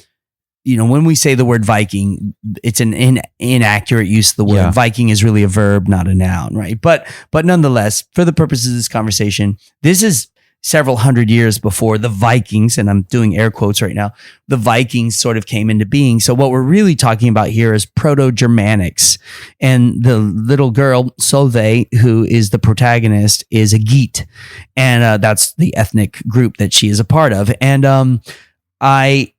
when we say the word Viking, it's an inaccurate use of the word. Yeah. Viking is really a verb, not a noun, right? But nonetheless, for the purposes of this conversation, this is several hundred years before the Vikings, and I'm doing air quotes right now, the Vikings sort of came into being. So what we're really talking about here is Proto-Germanics. And the little girl, Solveig, who is the protagonist, is a Geat. And that's the ethnic group that she is a part of. And I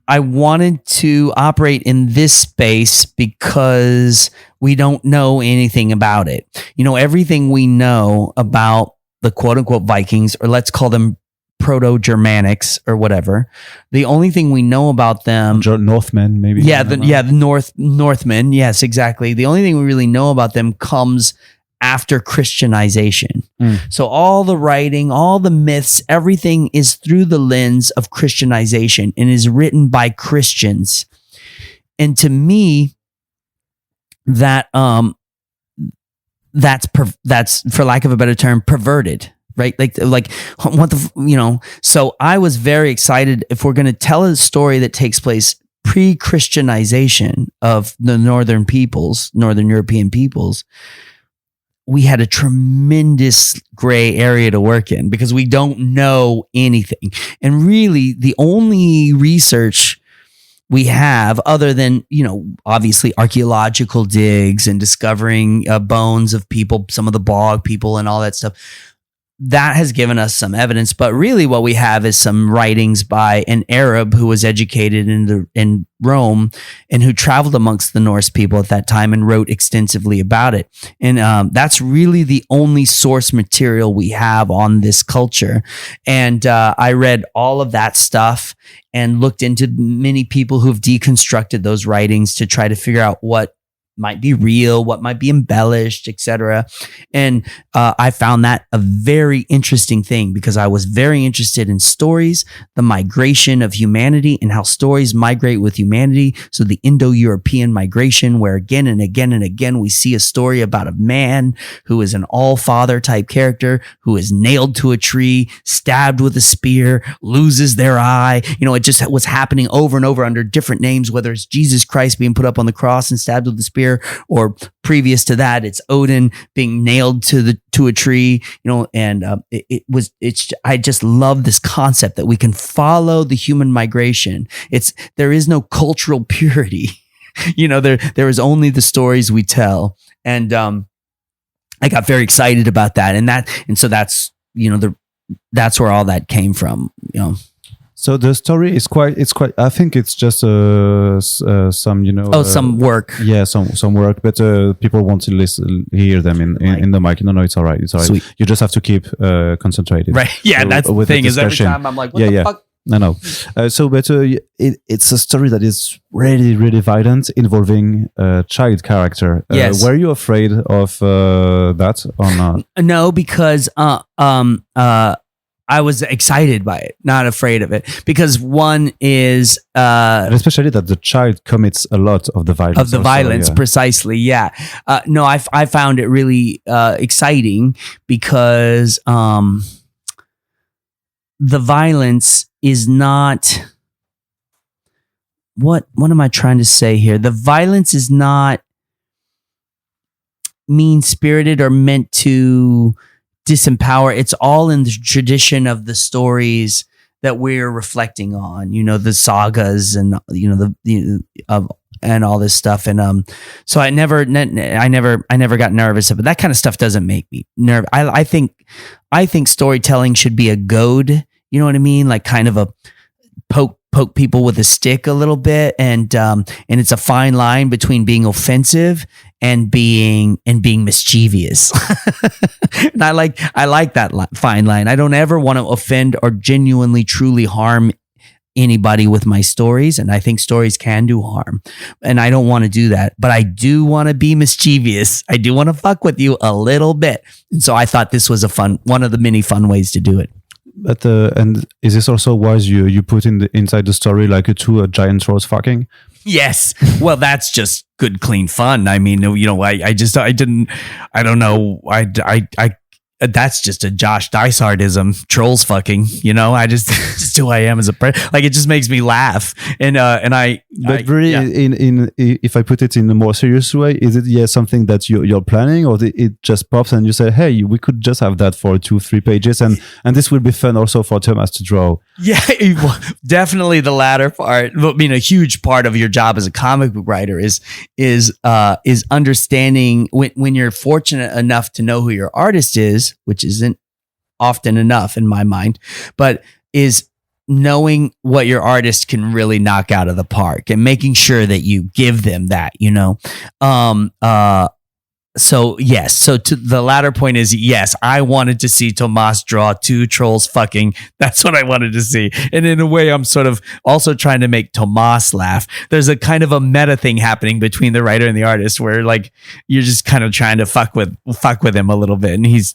wanted to operate in this space because we don't know anything about it. Everything we know about the quote unquote Vikings, or let's call them Proto-Germanics or whatever. The only thing we know about them, Northmen, maybe. Yeah, the Northmen. Yes, exactly. The only thing we really know about them comes after Christianization. So all the writing, all the myths, everything is through the lens of Christianization and is written by Christians. And to me, that's for lack of a better term, perverted, right? Like what so I was very excited if we're going to tell a story that takes place pre-Christianization of the Northern European peoples. We had a tremendous gray area to work in because we don't know anything. And really the only research we have, other than, obviously archaeological digs and discovering bones of people, some of the bog people and all that stuff, that has given us some evidence. But really what we have is some writings by an Arab who was educated in Rome and who traveled amongst the Norse people at that time and wrote extensively about it. And that's really the only source material we have on this culture. And I read all of that stuff and looked into many people who've deconstructed those writings to try to figure out what might be real, what might be embellished, etc. And I found that a very interesting thing because I was very interested in stories, the migration of humanity and how stories migrate with humanity. So the Indo-European migration, where again and again and again, we see a story about a man who is an all-father type character who is nailed to a tree, stabbed with a spear, loses their eye. It just was happening over and over under different names, whether it's Jesus Christ being put up on the cross and stabbed with the spear, or previous to that, it's Odin being nailed to a tree, and I just love this concept that we can follow the human migration. There is no cultural purity, there is only the stories we tell. And I got very excited about that. And so that's, that's where all that came from, So the story is quite. I think it's just some, some work. Yeah, some work, but people want to hear them in the mic. No, it's all right. It's all right. Sweet. You just have to keep concentrated. Right. Yeah, so, that's the thing. Is every time I'm like, what the fuck? No. It's a story that is really, really violent, involving a child character. Yes. Were you afraid of that or not? No, because I was excited by it, not afraid of it, because one is and especially that the child commits a lot of the violence. Precisely. Yeah. No, I found it really exciting because the violence is not what am I trying to say here? The violence is not mean-spirited or meant to disempower. It's all in the tradition of the stories that we're reflecting on, the sagas and and all this stuff. And so I never got nervous of it. That kind of stuff doesn't make me nervous. I think storytelling should be a goad. You know what I mean? Like kind of a poke people with a stick a little bit, and it's a fine line between being offensive and being mischievous. And I like that fine line. I don't ever want to offend or genuinely truly harm anybody with my stories, and I think stories can do harm, and I don't want to do that, but I do want to be mischievous. I do want to fuck with you a little bit, and so I thought this was one of the many fun ways to do it. But and is this also why you put inside the story like two giant trolls fucking? Yes. Well, that's just good, clean fun. I mean, I don't know. That's just a Josh Dysartism, trolls fucking, it's just who I am as a person. Like, it just makes me laugh. But really, if I put it in a more serious way, is it something that you're planning, or it just pops and you say, hey, we could just have that for 2-3 pages, and this will be fun also for Thomas to draw? Yeah, definitely the latter part. I mean, a huge part of your job as a comic book writer is understanding when you're fortunate enough to know who your artist is, which isn't often enough in my mind, but is knowing what your artist can really knock out of the park and making sure that you give them that, So yes. So to the latter point is, yes, I wanted to see Tomas draw two trolls fucking. That's what I wanted to see. And in a way, I'm sort of also trying to make Tomas laugh. There's a kind of a meta thing happening between the writer and the artist where like you're just kind of trying to fuck with him a little bit. And he's,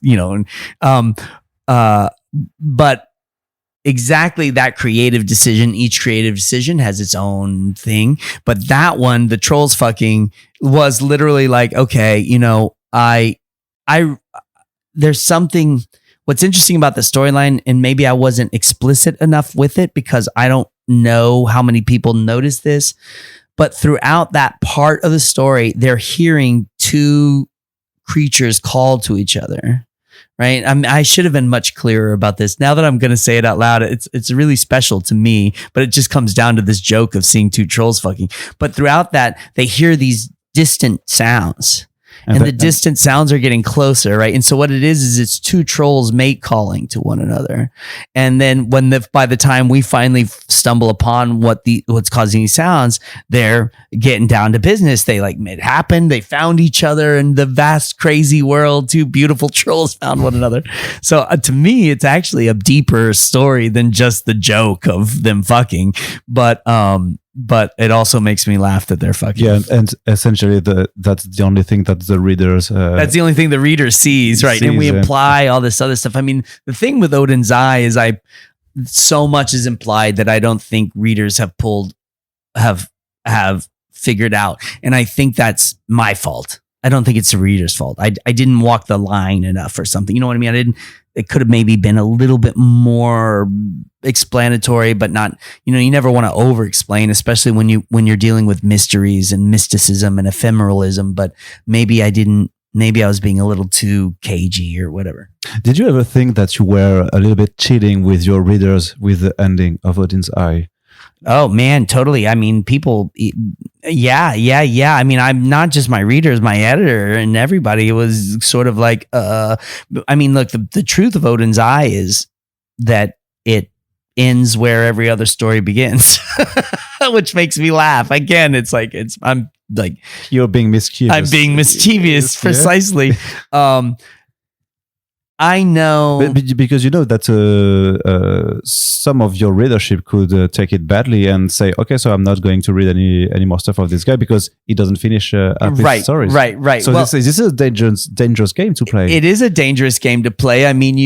but exactly that creative decision, each creative decision has its own thing. But that one, the trolls fucking, was literally like, okay, there's something, what's interesting about the storyline, and maybe I wasn't explicit enough with it because I don't know how many people notice this, but throughout that part of the story, they're hearing two creatures call to each other. Right. I should have been much clearer about this. Now that I'm going to say it out loud, it's really special to me, but it just comes down to this joke of seeing two trolls fucking. But throughout that, they hear these distant sounds. And the distant sounds are getting closer, right? And so what it is it's two trolls mate calling to one another. And then by the time we finally stumble upon what's causing these sounds, they're getting down to business. They it happened. They found each other in the vast, crazy world. Two beautiful trolls found one another. So to me, it's actually a deeper story than just the joke of them fucking. But it also makes me laugh that they're fucking. Yeah, and essentially that's the only thing that the readers. That's the only thing the reader sees, right? And we imply all this other stuff. I mean, the thing with Odin's Eye is so much is implied that I don't think readers have figured out, and I think that's my fault. I don't think it's the reader's fault. I didn't walk the line enough or something. You know what I mean? It could have maybe been a little bit more explanatory, but not, you never want to over explain, especially when you're dealing with mysteries and mysticism and ephemeralism, but maybe I was being a little too cagey or whatever. Did you ever think that you were a little bit cheating with your readers with the ending of Odin's Eye? Oh man, totally. I mean, people, yeah. I mean, I'm not just my readers, my editor and everybody. It was sort of like, I mean, look, the truth of Odin's Eye is that it ends where every other story begins, which makes me laugh. Again, I'm like, you're being mischievous. I'm being mischievous, precisely. I know, because that some of your readership could take it badly and say, okay, so I'm not going to read any more stuff of this guy because he doesn't finish his stories. Right. So this is a dangerous game to play. It is a dangerous game to play. I mean,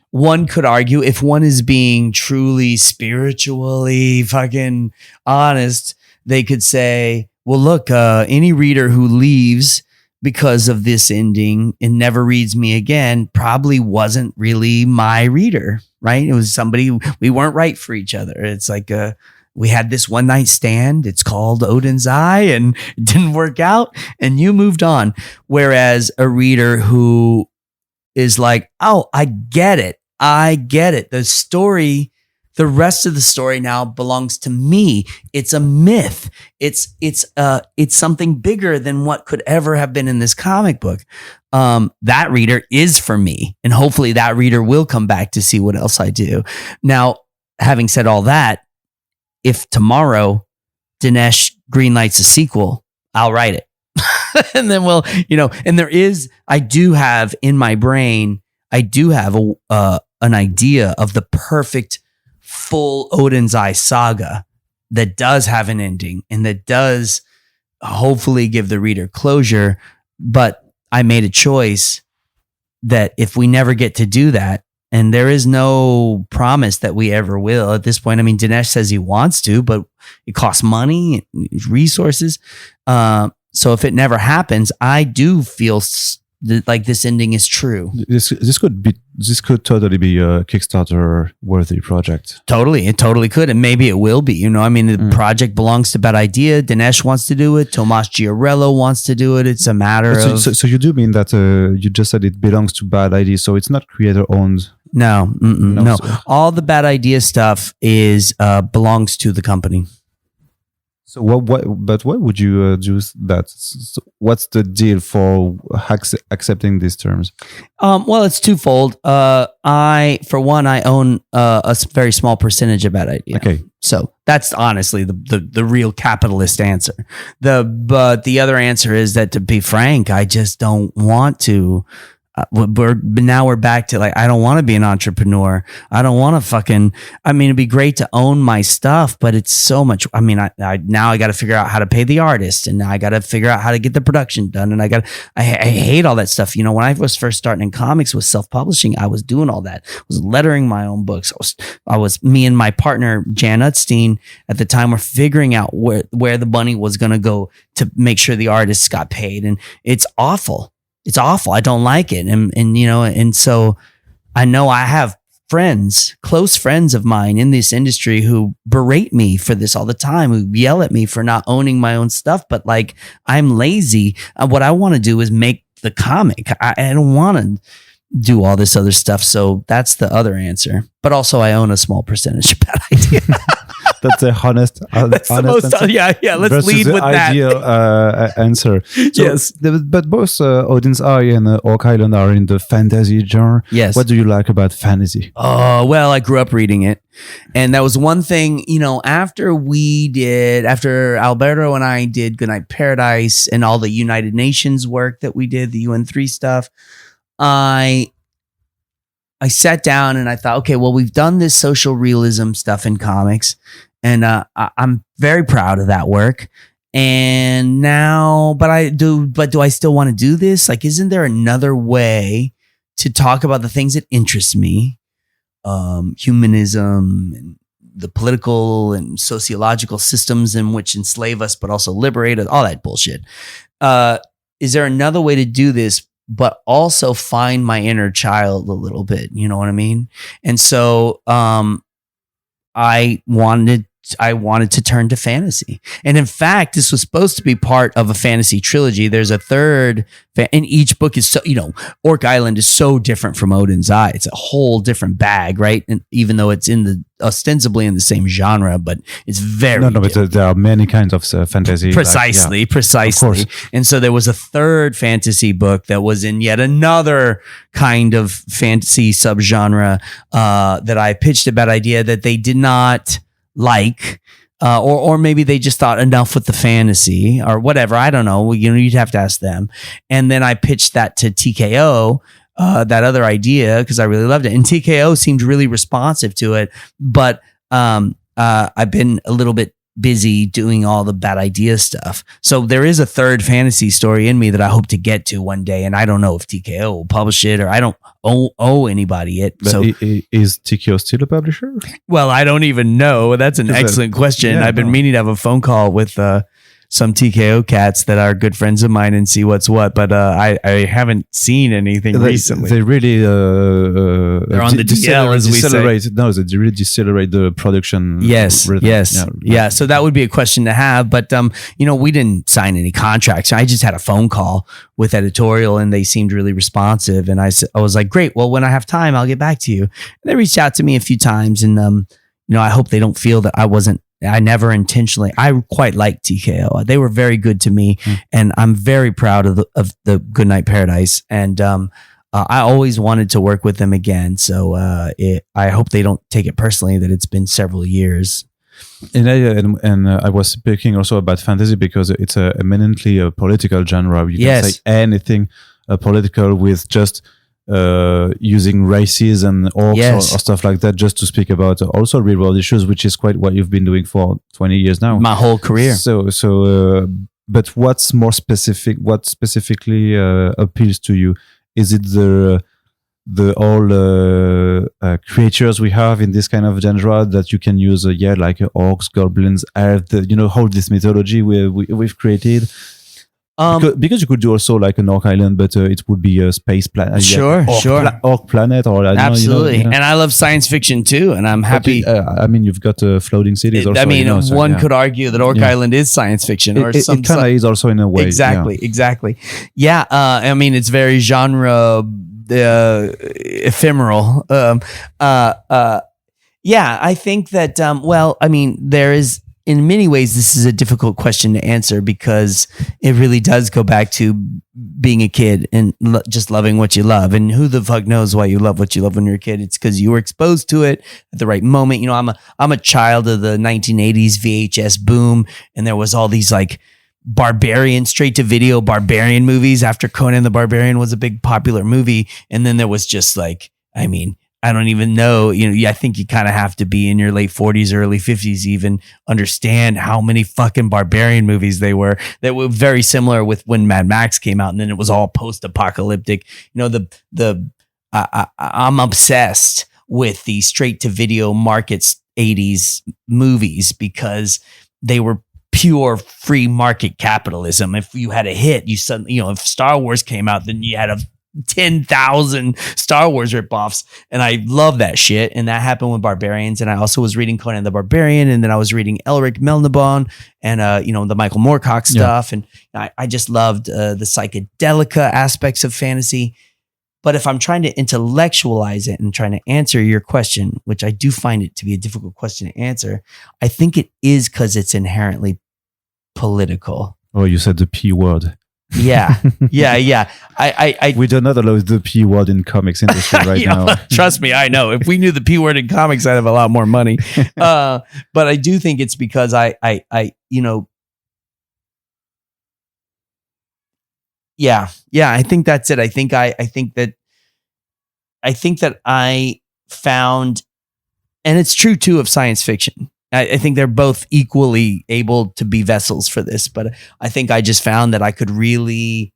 one could argue if one is being truly spiritually fucking honest, they could say, well, look, any reader who leaves because of this ending and never reads me again probably wasn't really my reader, right? It was somebody, we weren't right for each other. It's like we had this one night stand. It's called Odin's Eye, and it didn't work out, and you moved on. Whereas a reader who is like, oh, I get it. The story, the rest of the story now belongs to me. It's a myth. It's something bigger than what could ever have been in this comic book. That reader is for me, and hopefully that reader will come back to see what else I do. Now, having said all that, if tomorrow Dinesh greenlights a sequel, I'll write it. And then we'll, and I do have in my brain, an idea of the perfect full Odin's Eye saga that does have an ending and that does hopefully give the reader closure. But I made a choice that if we never get to do that, and there is no promise that we ever will at this point. I mean, Dinesh says he wants to, but it costs money and resources. So if it never happens, I do feel like this ending is true. This could totally be a Kickstarter worthy project. Totally, it totally could, and maybe it will be. I mean, the project belongs to Bad Idea. Dinesh wants to do it. Tomas Giarello wants to do it. It's a matter of. So you do mean that you just said it belongs to Bad Idea, so it's not creator owned. No. So. All the Bad Idea stuff is belongs to the company. So but why would you do that? So what's the deal for accepting these terms? Well, it's twofold. I own a very small percentage of Bad Idea. Okay. So that's honestly the real capitalist answer. But the other answer is that, to be frank, I just don't want to. We're back to like, I don't want to be an entrepreneur. I don't want to it'd be great to own my stuff, but it's so much. I mean, now I got to figure out how to pay the artist, and now I got to figure out how to get the production done. And I hate all that stuff. When I was first starting in comics with self-publishing, I was doing all that. I was lettering my own books. I was me and my partner, Jan Utstein, at the time, were figuring out where the money was going to go to make sure the artists got paid. And it's awful. It's awful. I don't like it. And so I know I have friends, close friends of mine in this industry who berate me for this all the time, who yell at me for not owning my own stuff. But like, I'm lazy. What I want to do is make the comic. I don't want to do all this other stuff. So that's the other answer. But also I own a small percentage. Bad Idea. That's a honest answer. Yeah. Let's lead with that. Ideal answer. So, yes, but both Odin's Eye and Orc Island are in the fantasy genre. Yes. What do you like about fantasy? Oh, well, I grew up reading it, and that was one thing. After Alberto and I did Goodnight Paradise and all the United Nations work that we did, the UN3 stuff, I sat down and I thought, okay, well, we've done this social realism stuff in comics, and I'm very proud of that work. And now, but do I still want to do this? Like, isn't there another way to talk about the things that interest me? Humanism and the political and sociological systems in which enslave us, but also liberate us, all that bullshit. Is there another way to do this, but also find my inner child a little bit? You know what I mean? And so I wanted to turn to fantasy. And in fact, this was supposed to be part of a fantasy trilogy. There's a third, and each book is so, Orc Island is so different from Odin's Eye. It's a whole different bag, right? And even though it's ostensibly in the same genre, but it's very but there are many kinds of fantasy. Precisely. Of course. And so there was a third fantasy book that was in yet another kind of fantasy subgenre that I pitched a Bad Idea that they did not like, or maybe they just thought enough with the fantasy or whatever. I don't know. You'd have to ask them. And then I pitched that to TKO, that other idea, because I really loved it. And TKO seemed really responsive to it. But I've been a little bit busy doing all the Bad Idea stuff. So there is a third fantasy story in me that I hope to get to one day. And I don't know if TKO will publish it, or I don't owe anybody it. But so is TKO still a publisher? Well, I don't even know. That's an excellent question. I've been meaning to have a phone call with some TKO cats that are good friends of mine and see what's what. But I haven't seen anything recently. They really they're on the DL, as we say. No, they really decelerate the production. Yes, rhythm. yes, yeah. So that would be a question to have. But we didn't sign any contracts. I just had a phone call with editorial, and they seemed really responsive. And I was like, great. Well, when I have time, I'll get back to you. And they reached out to me a few times, and I hope they don't feel that I never intentionally. I quite like TKO. They were very good to me, and I'm very proud of the Goodnight Paradise. And I always wanted to work with them again. So I hope they don't take it personally that it's been several years. And I was speaking also about fantasy because it's eminently a political genre. You can say anything political with just using races and orcs or stuff like that, just to speak about also real world issues, which is quite what you've been doing for 20 years now. My whole career. But what's more specific? What specifically appeals to you? Is it the all creatures we have in this kind of genre that you can use? Like orcs, goblins, elves. Whole this mythology we've created. Because you could do also like an Orc Island, but it would be a space planet. Sure. Orc planet, or absolutely. And I love science fiction too, and I'm happy. You've got floating cities. Also, one could argue that Orc Island is science fiction, or it kind of is also in a way. Exactly. Yeah. It's very genre ephemeral. I think that. There is. In many ways, this is a difficult question to answer because it really does go back to being a kid and just loving what you love. And who the fuck knows why you love what you love when you're a kid? It's because you were exposed to it at the right moment. I'm a child of the 1980s VHS boom, and there was all these like barbarian, straight to video barbarian movies after Conan the Barbarian was a big popular movie. And then there was just I don't even know, I think you kind of have to be in your late 40s, early 50s, even understand how many fucking barbarian movies they were that were very similar with when Mad Max came out. And then it was all post-apocalyptic. I'm obsessed with the straight to video markets 80s movies because they were pure free market capitalism. If you had a hit, you suddenly, if Star Wars came out, then you had 10,000 Star Wars ripoffs, and I love that shit. And that happened with Barbarians. And I also was reading Conan the Barbarian, and then I was reading Elric Melniboné and the Michael Moorcock stuff. And I just loved the psychedelica aspects of fantasy. But if I'm trying to intellectualize it and trying to answer your question, which I do find it to be a difficult question to answer, I think it is because it's inherently political. Oh, you said the P word. Yeah. I we do not allow the P word in comics industry right now. Trust me, I know. If we knew the P word in comics, I'd have a lot more money. But I do think it's because I think that's it. I think that I found, and it's true too of science fiction. I think they're both equally able to be vessels for this, but I think I just found that I could really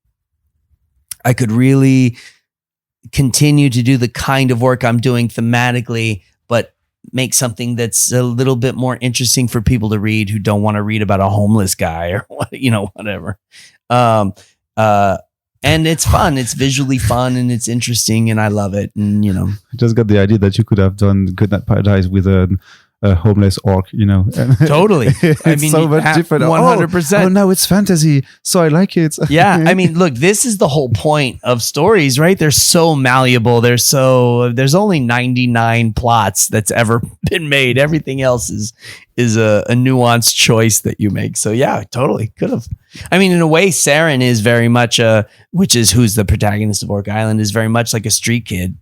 continue to do the kind of work I'm doing thematically, but make something that's a little bit more interesting for people to read who don't want to read about a homeless guy or whatever. And it's fun. It's visually fun and it's interesting, and I love it. And I just got the idea that you could have done Goodnight Paradise with a homeless orc, Totally. It's so much different. 100%. Oh, no, it's fantasy, so I like it. Yeah. Look, this is the whole point of stories, right? They're so malleable. There's only 99 plots that's ever been made. Everything else is a nuanced choice that you make. So yeah, totally could have. In a way, Saren is very much who's the protagonist of Orc Island, is very much like a street kid.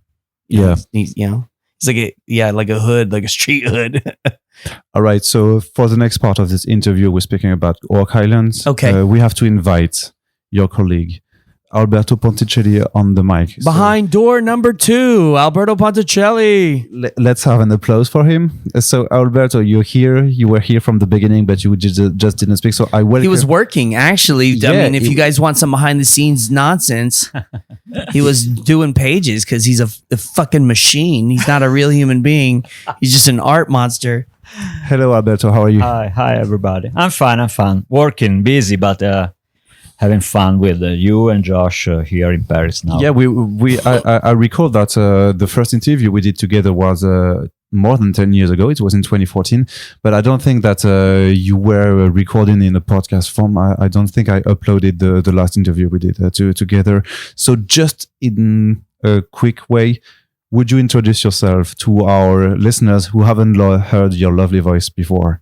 He's like a hood, like a street hood. All right. So for the next part of this interview, we're speaking about Orc Islands. Okay. We have to invite your colleague, Alberto Ponticelli, on the mic. Behind door number 2, Alberto Ponticelli. Let's have an applause for him. So Alberto, you're here. You were here from the beginning, but you just didn't speak. So I welcome. He was working, actually. If you guys want some behind the scenes nonsense, he was doing pages because he's a fucking machine. He's not a real human being. He's just an art monster. Hello, Alberto. How are you? Hi, everybody. I'm fine. Working, busy, but having fun with you and Josh here in Paris now. Yeah, I recall that the first interview we did together was more than 10 years ago. It was in 2014, but I don't think that you were recording in a podcast form. I don't think I uploaded the last interview we did together. So just in a quick way, would you introduce yourself to our listeners who haven't heard your lovely voice before?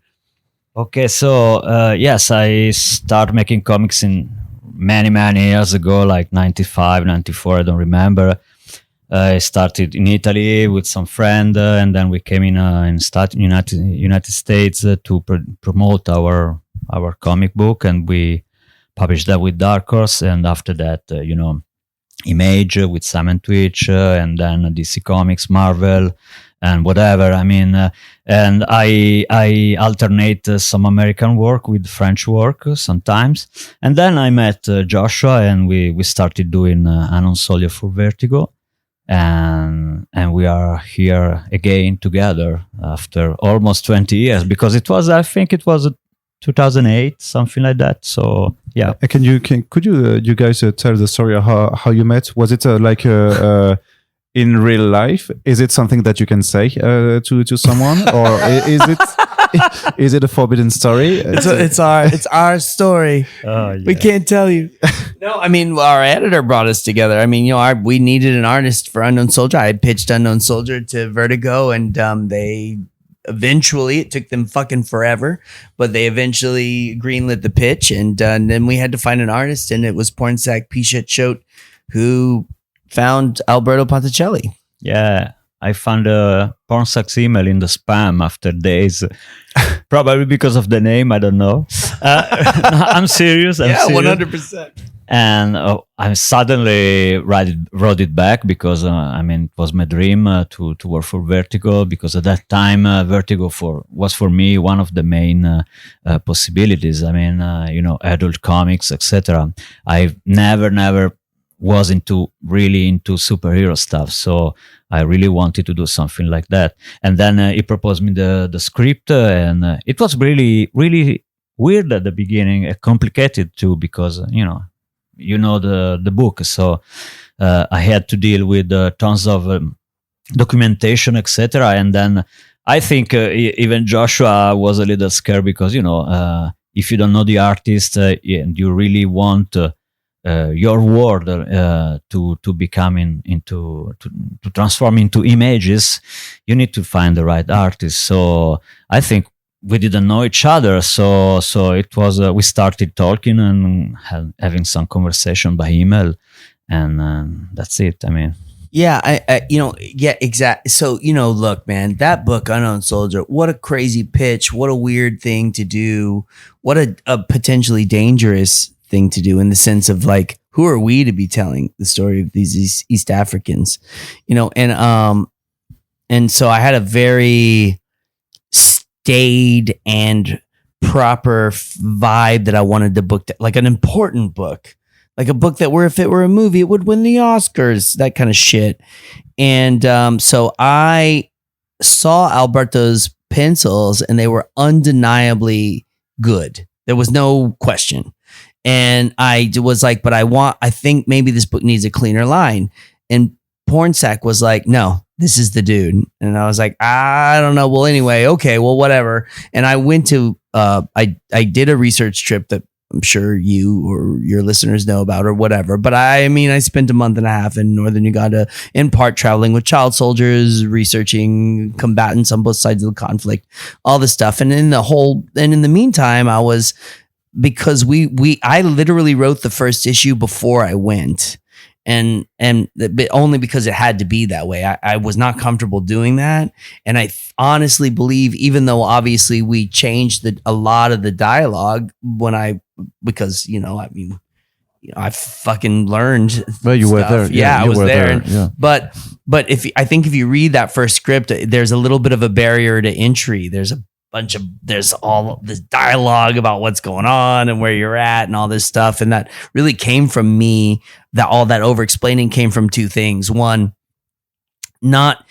Okay, so yes, I started making comics in many years ago, like 95, 94, I don't remember. I started in Italy with some friend, and then we came in United States to promote our comic book, and we published that with Dark Horse, and after that, Image with Sam & Twitch, and then DC Comics, Marvel, and whatever. I mean, and I alternate some American work with French work sometimes. And then I met Joshua, and we started doing Anon Solio for Vertigo. And we are here again together after almost 20 years, because I think it was 2008, something like that. So yeah. Could you guys tell the story of how you met? Was it in real life? Is it something that you can say to someone, or is it a forbidden story? It's our story. Yeah. We can't tell you. No, I mean, our editor brought us together. I mean, we needed an artist for Unknown Soldier. I had pitched Unknown Soldier to Vertigo, and they eventually, it took them fucking forever, but they eventually greenlit the pitch, and then we had to find an artist, and it was Pornsack P-Shit who found Alberto Ponticelli. Yeah, I found a Pornsack's email in the spam after days, probably because of the name. I don't know. I'm serious. I'm serious. 100%. And I suddenly wrote it back because it was my dream to work for Vertigo, because at that time Vertigo was for me one of the main possibilities. I mean, adult comics, etc. I never was really into superhero stuff, so I really wanted to do something like that. And then he proposed me the script, and it was really weird at the beginning, complicated too, because the book, so I had to deal with tons of documentation, etc. And then I think even Joshua was a little scared, because if you don't know the artist and you really want your word to become to transform into images, you need to find the right artist. So I think we didn't know each other, so it was we started talking and having some conversation by email, and that's it. I mean, yeah, exactly. So look, man, that book Unknown Soldier, what a crazy pitch, what a weird thing to do, what a potentially dangerous thing to do, in the sense of, like, who are we to be telling the story of these East Africans, and so I had a very staid and proper vibe that I wanted the book to, like an important book, like a book that if it were a movie, it would win the Oscars, that kind of shit. And so I saw Alberto's pencils, and they were undeniably good. There was no question. And I was like, but I think maybe this book needs a cleaner line. And Pornsack was like, no, this is the dude. And I was like, I don't know. Well, anyway, okay, well, whatever. And I went to, I did a research trip that I'm sure you or your listeners know about, or whatever. But I spent a month and a half in northern Uganda, in part traveling with child soldiers, researching combatants on both sides of the conflict, all this stuff. And in the meantime, I was, because I literally wrote the first issue before I went. And only because it had to be that way. I was not comfortable doing that. And I honestly believe, even though obviously we changed a lot of the dialogue because I fucking learned. Well, you stuff. were there. Yeah, I was there. Yeah. But I think if you read that first script, there's a little bit of a barrier to entry. There's all this dialogue about what's going on and where you're at and all this stuff. And that really came from me, all that over explaining came from two things. One, not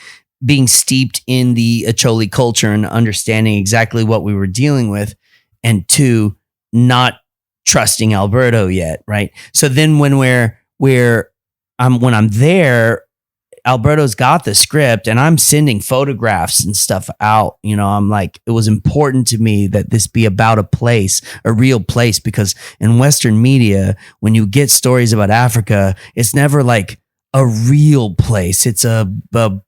being steeped in the Acholi culture and understanding exactly what we were dealing with, and 2, not trusting Alberto yet, right? So then when I'm there, Alberto's got the script and I'm sending photographs and stuff out. You know, I'm like, it was important to me that this be about a place, a real place, because in Western media, when you get stories about Africa, it's never like a real place. It's a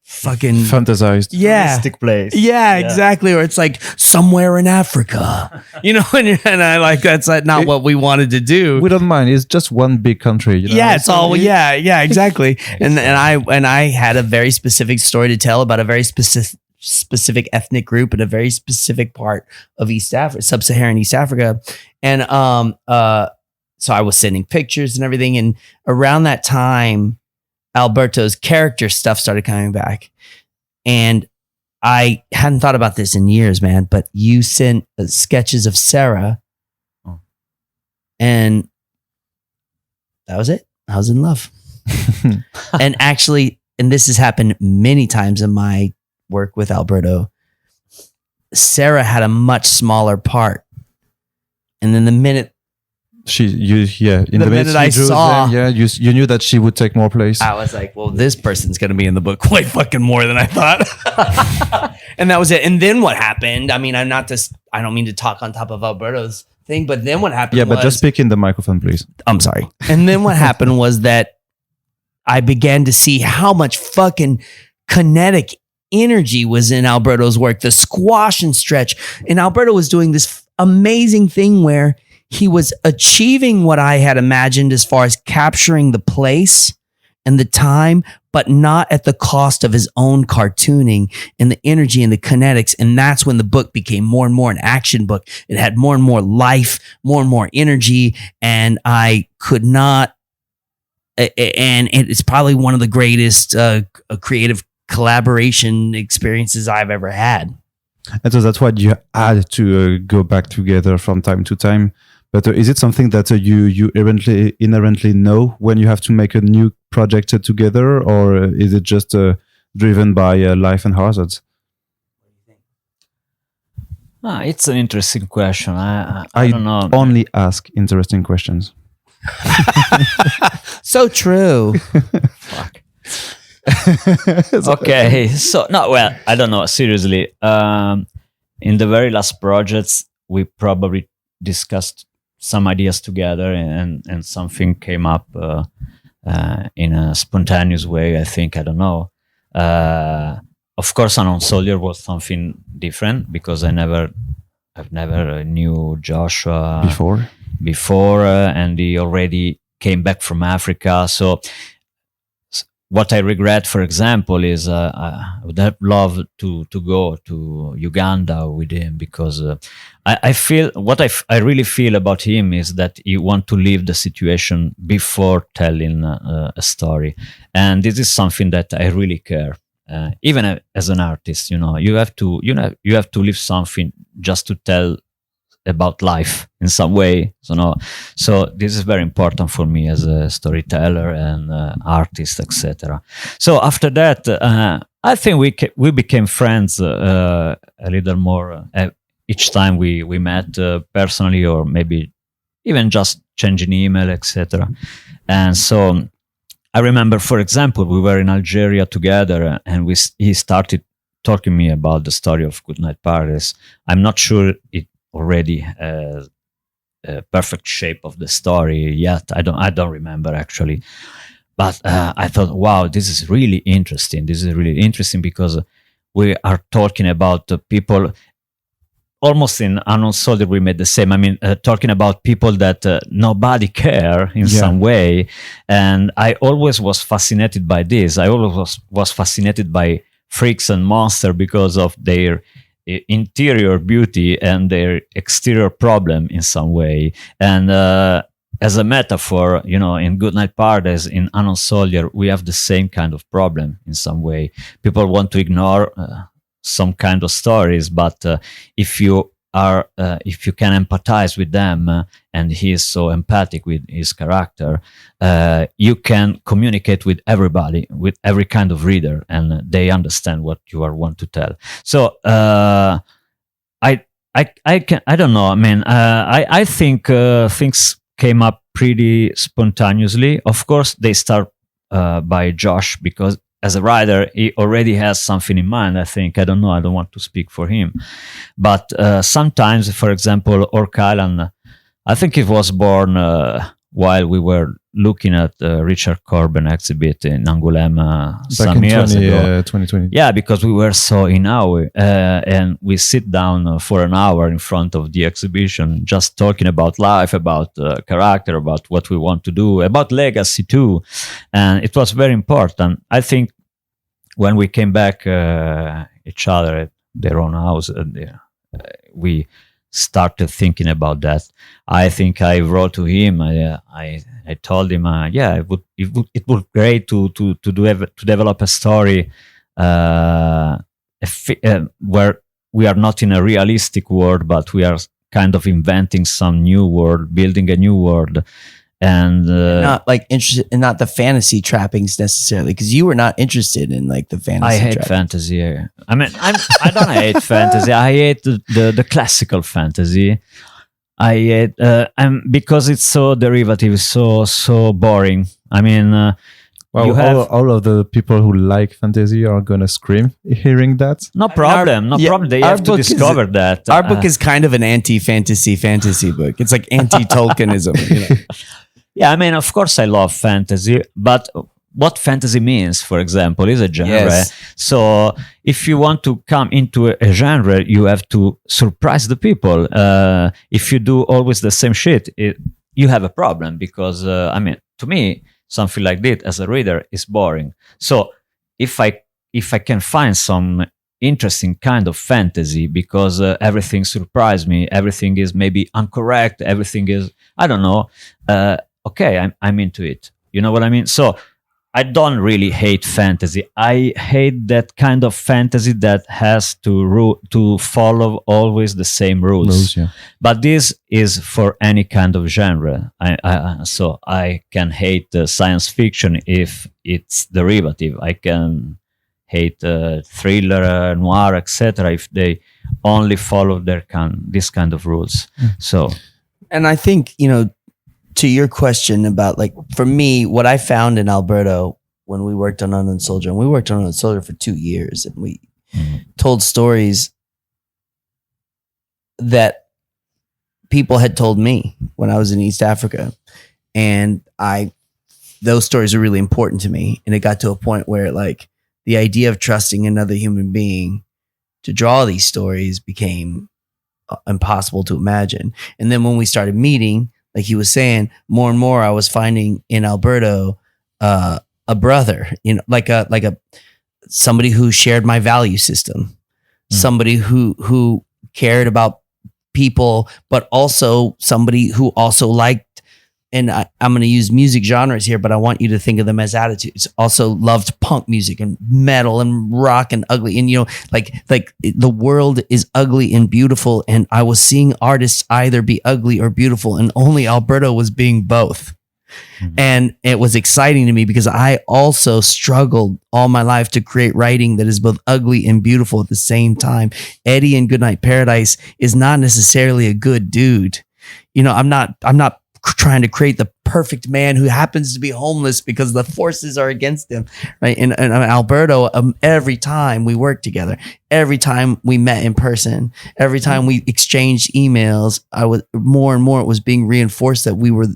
fucking fantasized, realistic place. Yeah, exactly. Or it's like somewhere in Africa, you know, and I like, that's like not what we wanted to do. We don't mind. It's just one big country. You know? Yeah, it's all, yeah, exactly. and I had a very specific story to tell about a very specific ethnic group in a very specific part of East Africa, sub-Saharan East Africa. And so I was sending pictures and everything. And around that time, Alberto's character stuff started coming back. And I hadn't thought about this in years, man, but you sent sketches of Sarah. Oh. And that was it. I was in love. And actually, and this has happened many times in my work with Alberto, Sarah had a much smaller part. And then the minute the minute I saw them, you knew that she would take more place. I was like, well, this person's going to be in the book way fucking more than I thought. And that was it. And then what happened? I mean, I don't mean to talk on top of Alberto's thing, but then what happened but just speak in the microphone, please. I'm sorry. And then what happened was that I began to see how much fucking kinetic energy was in Alberto's work, the squash and stretch. And Alberto was doing this amazing thing where he was achieving what I had imagined as far as capturing the place and the time, but not at the cost of his own cartooning and the energy and the kinetics. And that's when the book became more and more an action book. It had more and more life, more and more energy. And I could not, and it's probably one of the greatest creative collaboration experiences I've ever had. And so that's why you had to go back together from time to time. But is it something that you inherently know when you have to make a new project together, or is it just driven by life and hazards? It's an interesting question. I don't know. Only ask interesting questions. So true. Fuck. Okay. So no, well, I don't know. Seriously, in the very last projects, we probably discussed some ideas together, and something came up in a spontaneous way. I think, I don't know. Of course, Unknown Soldier was something different because I've never knew Joshua before, and he already came back from Africa. So what I regret, for example, is I would have loved to go to Uganda with him, because I feel what I really feel about him is that he want to leave the situation before telling a story, and this is something that I really care. Even as an artist, you have to leave something just to tell about life in some way. So this is very important for me as a storyteller and artist, etc. So after that, I think we became friends a little more each time we met personally, or maybe even just changing email, etc. And so I remember, for example, we were in Algeria together, and he started talking me about the story of Goodnight Paris. I'm not sure it already has a perfect shape of the story yet. I don't remember actually, but I thought, wow, this is really interesting. This is really interesting because we are talking about people. Almost in Unknown Soldier, we made the same. I mean, talking about people that nobody care in some way. And I always was fascinated by this. I always was fascinated by freaks and monsters because of their interior beauty and their exterior problem in some way. And as a metaphor, in Goodnight Paradise, in Unknown Soldier, we have the same kind of problem in some way. People want to ignore some kind of stories, but if you are, if you can empathize with them, and he is so empathic with his character, you can communicate with everybody, with every kind of reader, and they understand what you are want to tell. So I don't know. I mean, I think things came up pretty spontaneously. Of course, they start by Josh, because as a writer, he already has something in mind. I think, I don't know, I don't want to speak for him, but sometimes, for example, Orc Island, I think it was born while we were looking at Richard Corbin exhibit in Angoulême some years ago. 2020. Yeah, because we were so in awe, and we sit down for an hour in front of the exhibition, just talking about life, about character, about what we want to do, about legacy too, and it was very important. I think when we came back each other at their own house, we started thinking about that. I think I wrote to him. I told him, it would be great to develop a story where we are not in a realistic world, but we are kind of inventing some new world, building a new world, and not like interested in not the fantasy trappings necessarily, because you were not interested in like the fantasy. I hate fantasy. I mean, I don't hate fantasy. I hate the classical fantasy. I hate because it's so derivative, so boring. I mean, well, you have all of the people who like fantasy are gonna scream hearing that. no problem. They our have to book is- discover that. Our book is kind of an anti-fantasy book. It's like anti-Tolkienism. You know? Yeah, I mean, of course, I love fantasy, but what fantasy means, for example, is a genre. Yes. So if you want to come into a genre, you have to surprise the people. If you do always the same shit, you have a problem, because, I mean, to me, something like that as a reader is boring. So if I can find some interesting kind of fantasy, because everything surprised me, everything is maybe incorrect, everything is, I don't know, okay, I'm into it. You know what I mean? So I don't really hate fantasy. I hate that kind of fantasy that has to follow always the same rules. Yeah. But this is for any kind of genre. So I can hate science fiction if it's derivative. I can hate thriller, noir, etc. if they only follow this kind of rules. So, And I think, to your question about, like, for me, what I found in Alberto when we worked on Unknown Soldier, and we worked on Unknown Soldier for 2 years, and we told stories that people had told me when I was in East Africa. And those stories are really important to me. And it got to a point where, like, the idea of trusting another human being to draw these stories became impossible to imagine. And then when we started meeting, like he was saying, more and more I was finding in Alberto a brother, like a somebody who shared my value system, somebody who cared about people, but also somebody who also liked, and I'm going to use music genres here, but I want you to think of them as attitudes. Also loved punk music and metal and rock and ugly. And, like the world is ugly and beautiful. And I was seeing artists either be ugly or beautiful, and only Alberto was being both. Mm-hmm. And it was exciting to me because I also struggled all my life to create writing that is both ugly and beautiful at the same time. Eddie in Goodnight Paradise is not necessarily a good dude. I'm not trying to create the perfect man who happens to be homeless because the forces are against him, right? And Alberto, every time we worked together, every time we met in person, every time we exchanged emails, more and more it was being reinforced that we were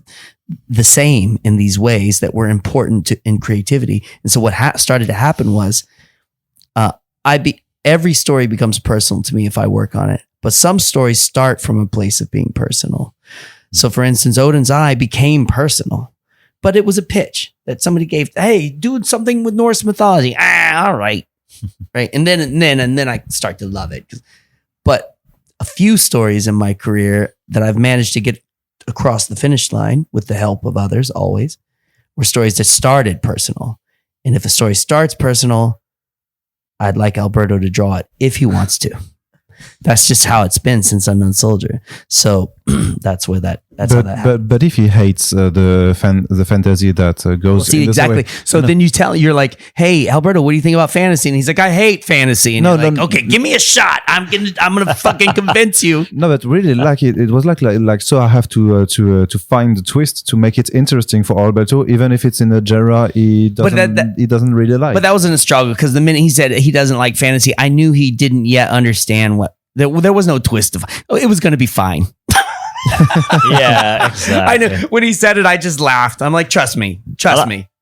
the same in these ways that were important in creativity. And so what started to happen was, every story becomes personal to me if I work on it, but some stories start from a place of being personal. So, for instance, Odin's Eye became personal, but it was a pitch that somebody gave. Hey, do something with Norse mythology. All right, right. And then I start to love it. But a few stories in my career that I've managed to get across the finish line with the help of others, always, were stories that started personal. And if a story starts personal, I'd like Alberto to draw it if he wants to. that's just how it's been since Unknown Soldier. So that's how that happened. But if he hates the fantasy that goes See, in this exactly. way, So then you're like, hey, Alberto, what do you think about fantasy? And he's like, I hate fantasy. And No, you're like, no, okay, give me a shot. I'm gonna fucking convince you. no, but really, like it was like so. I have to find the twist to make it interesting for Alberto, even if it's in a genre he doesn't really like. But that wasn't a struggle because the minute he said he doesn't like fantasy, I knew he didn't yet understand what there was no twist of it was going to be fine. Yeah, exactly. I know when he said it, I just laughed. I'm like, trust me.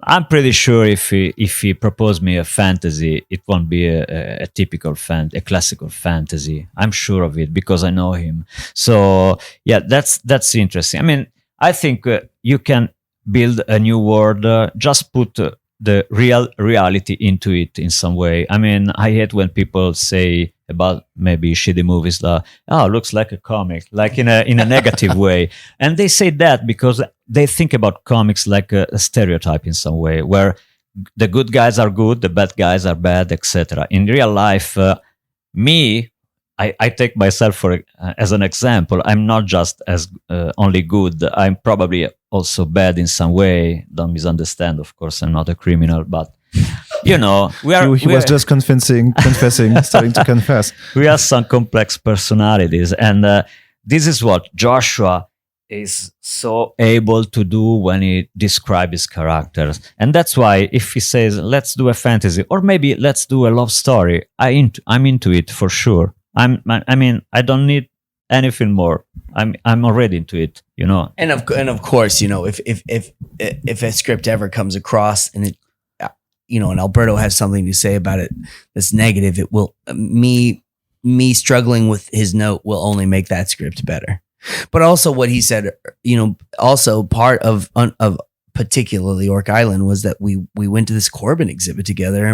I'm pretty sure if he proposed me a fantasy, it won't be a typical a classical fantasy. I'm sure of it because I know him. So yeah, that's interesting. I mean, I think you can build a new world. Just put the reality into it in some way. I mean, I hate when people say about maybe shitty movies that looks like a comic, like in a negative way, and they say that because they think about comics like a stereotype in some way, where the good guys are good, the bad guys are bad, etc. In real life, I take myself as an example. I'm not just as only good. I'm probably also bad in some way. Don't misunderstand. Of course, I'm not a criminal, but you know, he was just confessing, starting to confess. We are some complex personalities, and this is what Joshua is so able to do when he describes his characters. And that's why if he says, let's do a fantasy, or maybe let's do a love story, I'm into it for sure. I mean, I don't need anything more. I'm already into it, you know. And of course, you know, if a script ever comes across and it, you know, and Alberto has something to say about it that's negative, it will me struggling with his note will only make that script better. But also what he said, you know, also part of particularly Orc Island was that we went to this Corbin exhibit together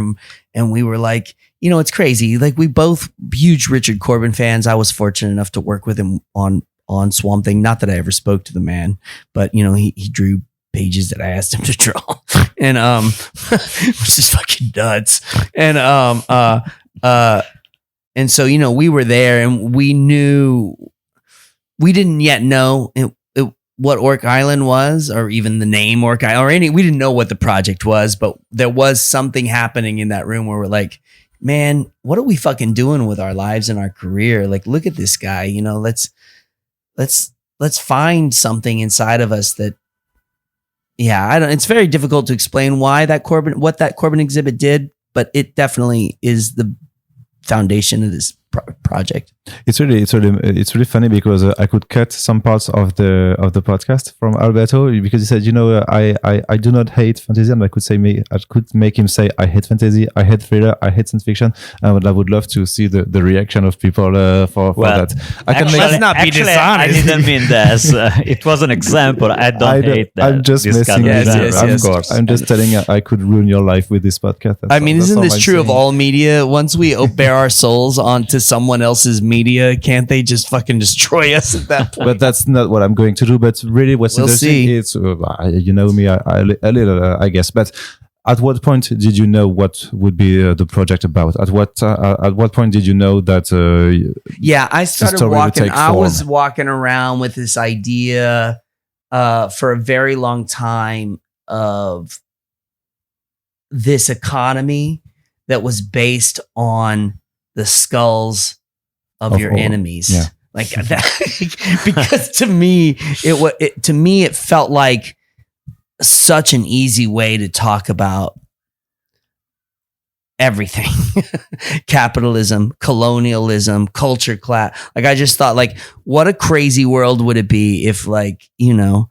and we were like, you know, it's crazy. Like we both huge Richard Corbin fans. I was fortunate enough to work with him on Swamp Thing. Not that I ever spoke to the man, but you know, he drew pages that I asked him to draw, and which is fucking nuts. And so, you know, we were there and we didn't yet know what Orc Island was, or even the name Orc Island, we didn't know what the project was, but there was something happening in that room where we're like, man, what are we fucking doing with our lives and our career? Like, look at this guy, you know, let's find something inside of us that, yeah, it's very difficult to explain what that Corbin exhibit did, but it definitely is the foundation of this project. It's really funny because I could cut some parts of the podcast from Alberto because he said, you know, I do not hate fantasy, and I could make him say I hate fantasy, I hate thriller, I hate science fiction, and I would love to see the reaction of people for that. Let's not be dishonest. I didn't mean that. It was an example. I don't hate that. I'm just messing with you. Of course. I'm just telling you I could ruin your life with this podcast. Isn't this true of all media? Once we bare our souls onto someone else's media, can't they just fucking destroy us at that point? But that's not what I'm going to do. But really, what's interesting is, you know me, a little, I guess. But at what point did you know what would be the project about? At what point did you know that? I started walking. I was walking around with this idea for a very long time of this economy that was based on the skulls of your enemies. Yeah. Like that, because to me it felt like such an easy way to talk about everything. Capitalism, colonialism, culture class. Like I just thought, like, what a crazy world would it be if, like, you know,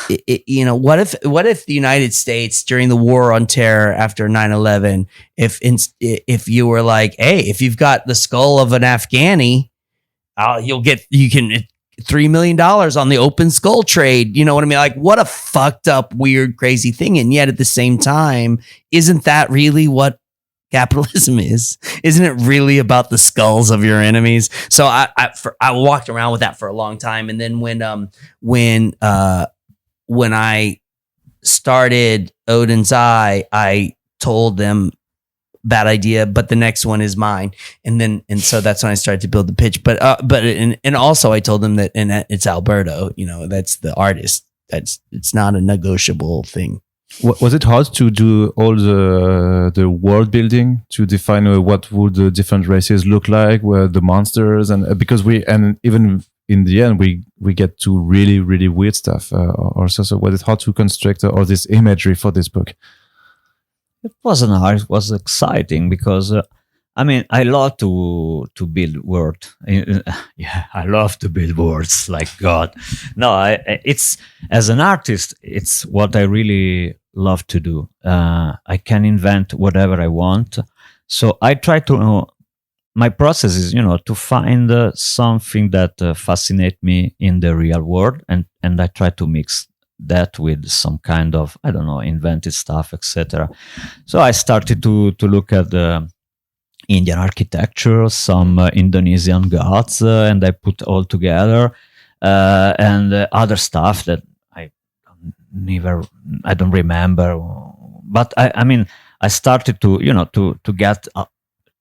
what if the United States during the war on terror after 9/11, if you were like, hey, if you've got the skull of an Afghani, you can $3 million on the open skull trade. You know what I mean? Like, what a fucked up, weird, crazy thing. And yet at the same time, isn't that really what capitalism is? Isn't it really about the skulls of your enemies? So I walked around with that for a long time. And then when I started Odin's Eye, I told them bad idea, but the next one is mine. And so that's when I started to build the pitch. But also I told them that, and it's Alberto, that's the artist. It's not a negotiable thing. Was it hard to do all the world building to define what would the different races look like, where the monsters, and because even in the end we get to really, really weird stuff also. So was it hard to construct all this imagery for this book? It wasn't hard. It was exciting because I love to build words. Yeah, I love to build words like God. No, it's as an artist, it's what I really love to do. I can invent whatever I want. So I try to. My process is, to find something that fascinates me in the real world, and I try to mix that with some kind of, I don't know, invented stuff, etc. So I started to look at the Indian architecture, some Indonesian gods, and I put all together, and other stuff that I don't remember. But I started to get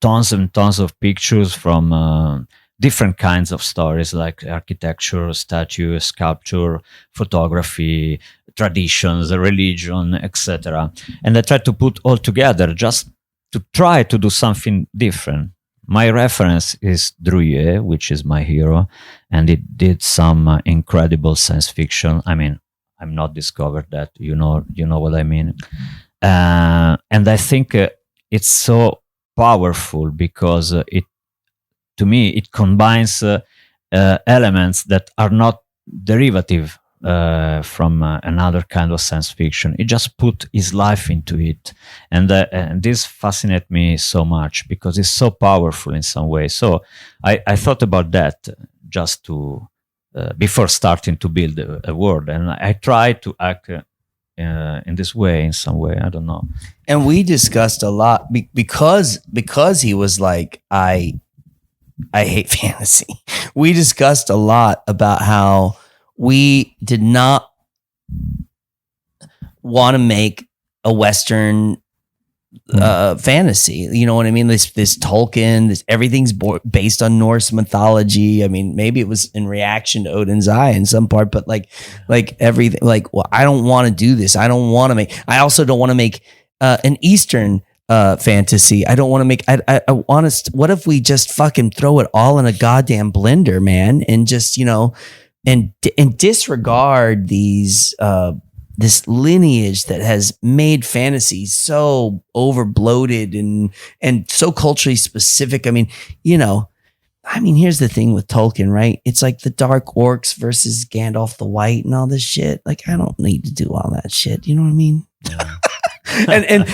tons and tons of pictures from different kinds of stories, like architecture, statue, sculpture, photography, traditions, religion, etc. And I tried to put all together just to try to do something different. My reference is Drouillet, which is my hero, and it did some incredible science fiction. I'm not discovered that, you know what I mean. And I think it's so powerful because to me, it combines elements that are not derivative from another kind of science fiction. It just put his life into it. And this fascinates me so much because it's so powerful in some way. So I thought about that just to, before starting to build a world. And I try to act in this way, in some way. I don't know. And we discussed a lot because he was like, I hate fantasy. We discussed a lot about how we did not want to make a Western fantasy. You know what I mean? This Tolkien, everything's based on Norse mythology. Maybe it was in reaction to Odin's Eye in some part, but like everything, well, I don't want to do this. I also don't want to make an Eastern fantasy. I don't want to make. I want to. What if we just fucking throw it all in a goddamn blender, man, and just and disregard these this lineage that has made fantasy so over bloated and so culturally specific. Here's the thing with Tolkien, right? It's like the dark orcs versus Gandalf the White and all this shit. Like, I don't need to do all that shit. You know what I mean? Yeah.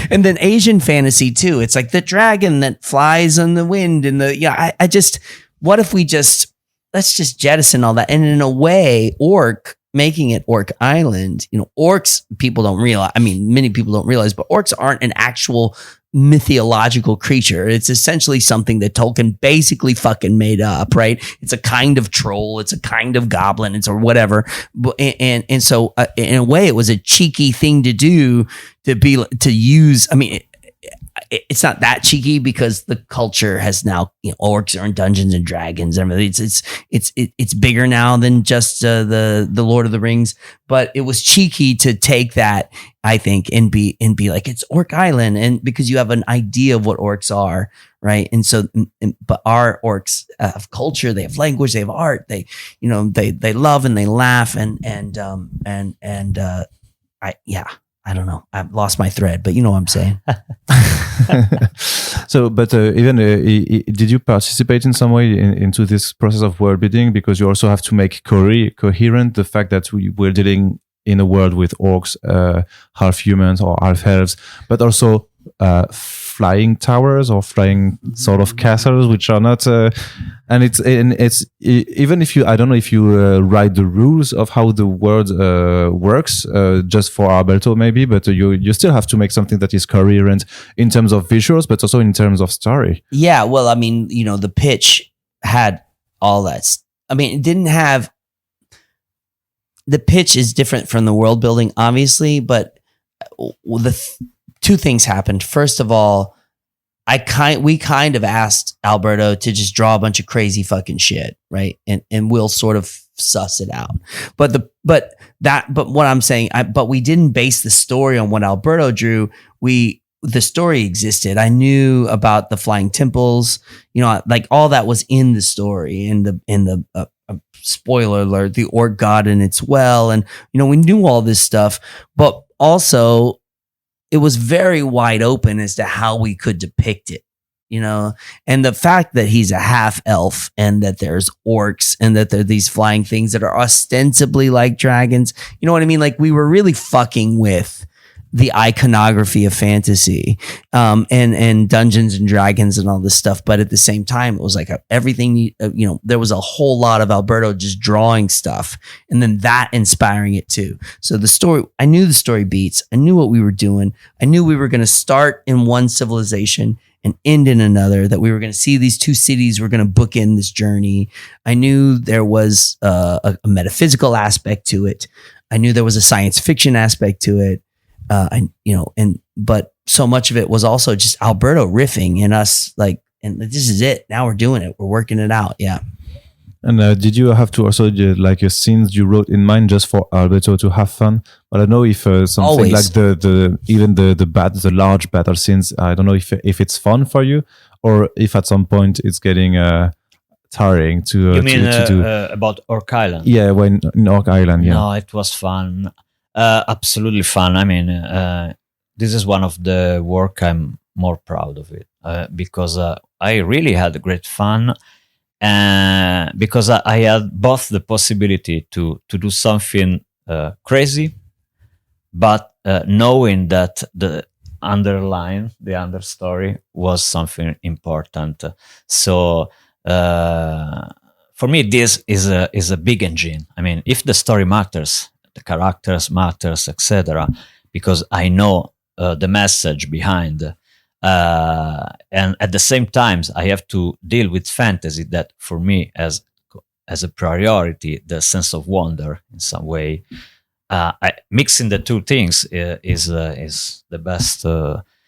and then Asian fantasy too. It's like the dragon that flies on the wind and what if we let's just jettison all that. And in a way, making it Orc Island, orcs, people don't realize, many people don't realize, but orcs aren't an actual mythological creature. It's essentially something that Tolkien basically fucking made up, right? It's a kind of troll, it's a kind of goblin, it's or whatever. And so in a way, it was a cheeky thing to do to use. It's not that cheeky because the culture has now, orcs are in Dungeons and Dragons. It's bigger now than just the Lord of the Rings. But it was cheeky to take that, I think, and be like, it's Orc Island, and because you have an idea of what orcs are, right? And so, but our orcs have culture, they have language, they have art, they love and they laugh, I don't know. I've lost my thread, but you know what I'm saying. So, but even did you participate in some way into this process of world building? Because you also have to make coherent the fact that we're dealing in a world with orcs, half humans or half elves, but also flying towers or flying sort of castles, which are not. And it's even if I don't know if you write the rules of how the world works, just for Alberto maybe, but you still have to make something that is coherent in terms of visuals, but also in terms of story. Yeah, well, the pitch had all that. It didn't have. The pitch is different from the world building, obviously, but two things happened. First of all, we kind of asked Alberto to just draw a bunch of crazy fucking shit, right? And we'll sort of suss it out. But what I'm saying, but we didn't base the story on what Alberto drew. The story existed. I knew about the flying temples, like all that was in the story, in the spoiler alert, the orc god and its well, and we knew all this stuff, but also it was very wide open as to how we could depict it, and the fact that he's a half elf and that there's orcs and that there are these flying things that are ostensibly like dragons. You know what I mean? Like, we were really fucking with the iconography of fantasy, and Dungeons and Dragons and all this stuff. But at the same time, it was like everything, there was a whole lot of Alberto just drawing stuff and then that inspiring it too. So the story, I knew the story beats. I knew what we were doing. I knew we were going to start in one civilization and end in another, that we were going to see these two cities were going to bookend this journey. I knew there was a metaphysical aspect to it. I knew there was a science fiction aspect to it. But so much of it was also just Alberto riffing and us like, and this is it. Now we're doing it. We're working it out. Yeah. And did you have to also like scenes you wrote in mind just for Alberto to have fun? But I don't know if something Always. like the large battle scenes, I don't know if it's fun for you or if at some point it's getting tiring to You mean to do. about Orc Island? Yeah, when in Orc Island. Yeah. No, it was fun. Absolutely fun. I mean, this is one of the work I'm more proud of it, because I really had great fun, because I had both the possibility to do something crazy, but knowing that the understory was something important. So for me, this is a big engine. I mean, if the story matters, the characters matters, etc., because I know the message behind, and at the same time I have to deal with fantasy that for me as a priority, the sense of wonder in some way. Mixing the two things is the best,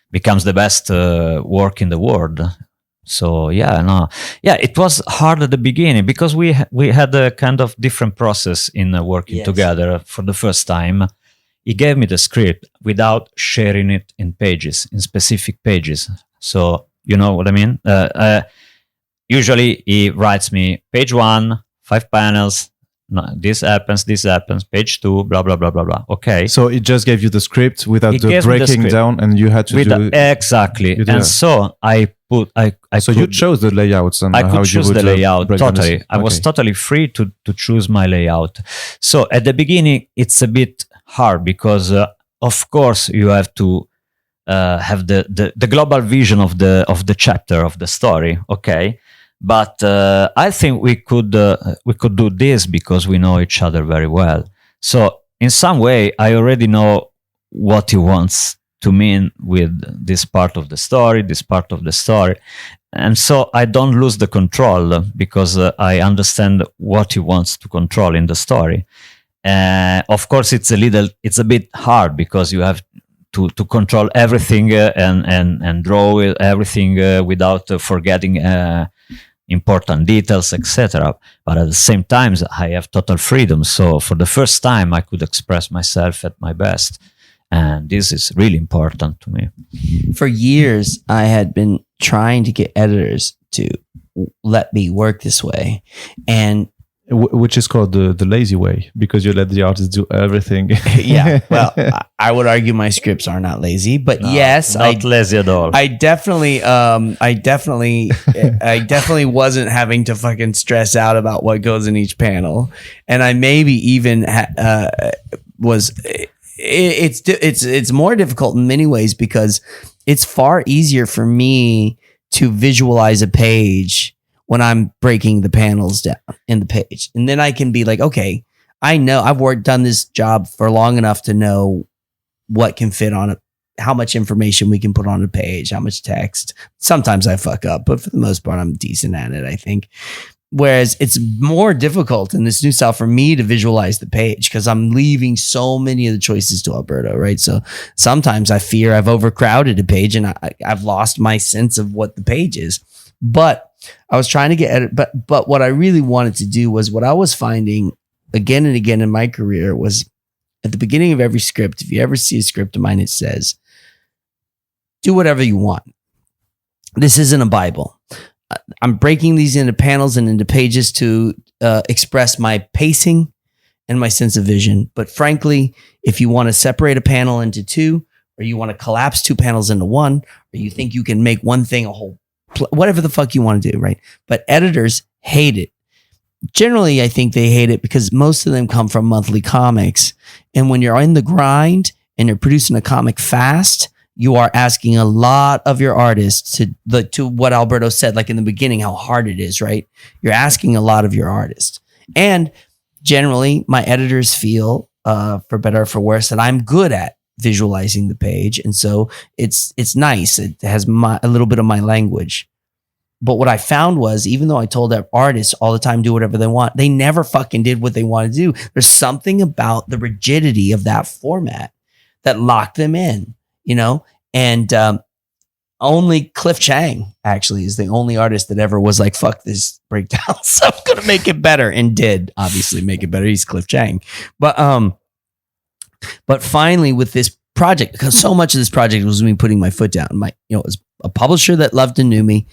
becomes the best work in the world. So it was hard at the beginning because we had a kind of different process in working together for the first time. He gave me the script without sharing it in specific pages. So you know what I mean? Usually he writes me page 1, 5 panels. No, this happens, page 2, blah, blah, blah, blah, blah. Okay. So it just gave you the script without the breaking down, and you had to do exactly. And so you chose the layouts and I could choose the layout totally. Okay. I was totally free to choose my layout. So at the beginning, it's a bit hard because, of course, you have to have the global vision of the chapter of the story. Okay. But I think we could do this because we know each other very well. So in some way, I already know what he wants to mean with this part of the story, and so I don't lose the control because I understand what he wants to control in the story. Of course, it's a bit hard because you have to control everything and draw everything without forgetting important details, etc. But at the same time, I have total freedom. So for the first time, I could express myself at my best. And this is really important to me. For years, I had been trying to get editors to let me work this way. And which is called the lazy way, because you let the artist do everything. Yeah, well, I would argue my scripts are not lazy, but No, yes, not lazy at all. I definitely wasn't having to fucking stress out about what goes in each panel, and I maybe even was. It's more difficult in many ways because it's far easier for me to visualize a page when I'm breaking the panels down in the page. And then I can be like, okay, I know I've done this job for long enough to know what can fit on it, how much information we can put on a page, how much text. Sometimes I fuck up, but for the most part, I'm decent at it, I think. Whereas it's more difficult in this new style for me to visualize the page because I'm leaving so many of the choices to Alberto, right? So sometimes I fear I've overcrowded a page and I've lost my sense of what the page is. But I was trying to get at it. But what I really wanted to do was what I was finding again and again in my career was at the beginning of every script, if you ever see a script of mine, it says, do whatever you want. This isn't a Bible. I'm breaking these into panels and into pages to express my pacing and my sense of vision. But frankly, if you want to separate a panel into two, or you want to collapse two panels into one, or you think you can make one thing a whole, whatever the fuck you want to do, right? But editors hate it. Generally, I think they hate it because most of them come from monthly comics. And when you're in the grind and you're producing a comic fast, you are asking a lot of your artists to what Alberto said, like in the beginning, how hard it is, right? You're asking a lot of your artists. And generally, my editors feel, for better or for worse, that I'm good at visualizing the page. And so it's nice. It has a little bit of my language. But what I found was, even though I told our artists all the time, do whatever they want, they never fucking did what they wanted to do. There's something about the rigidity of that format that locked them in. You know, and only Cliff Chang actually is the only artist that ever was like, fuck this breakdown. So I'm going to make it better, and did obviously make it better. He's Cliff Chang. But finally with this project, because so much of this project was me putting my foot down, it was a publisher that loved and knew me.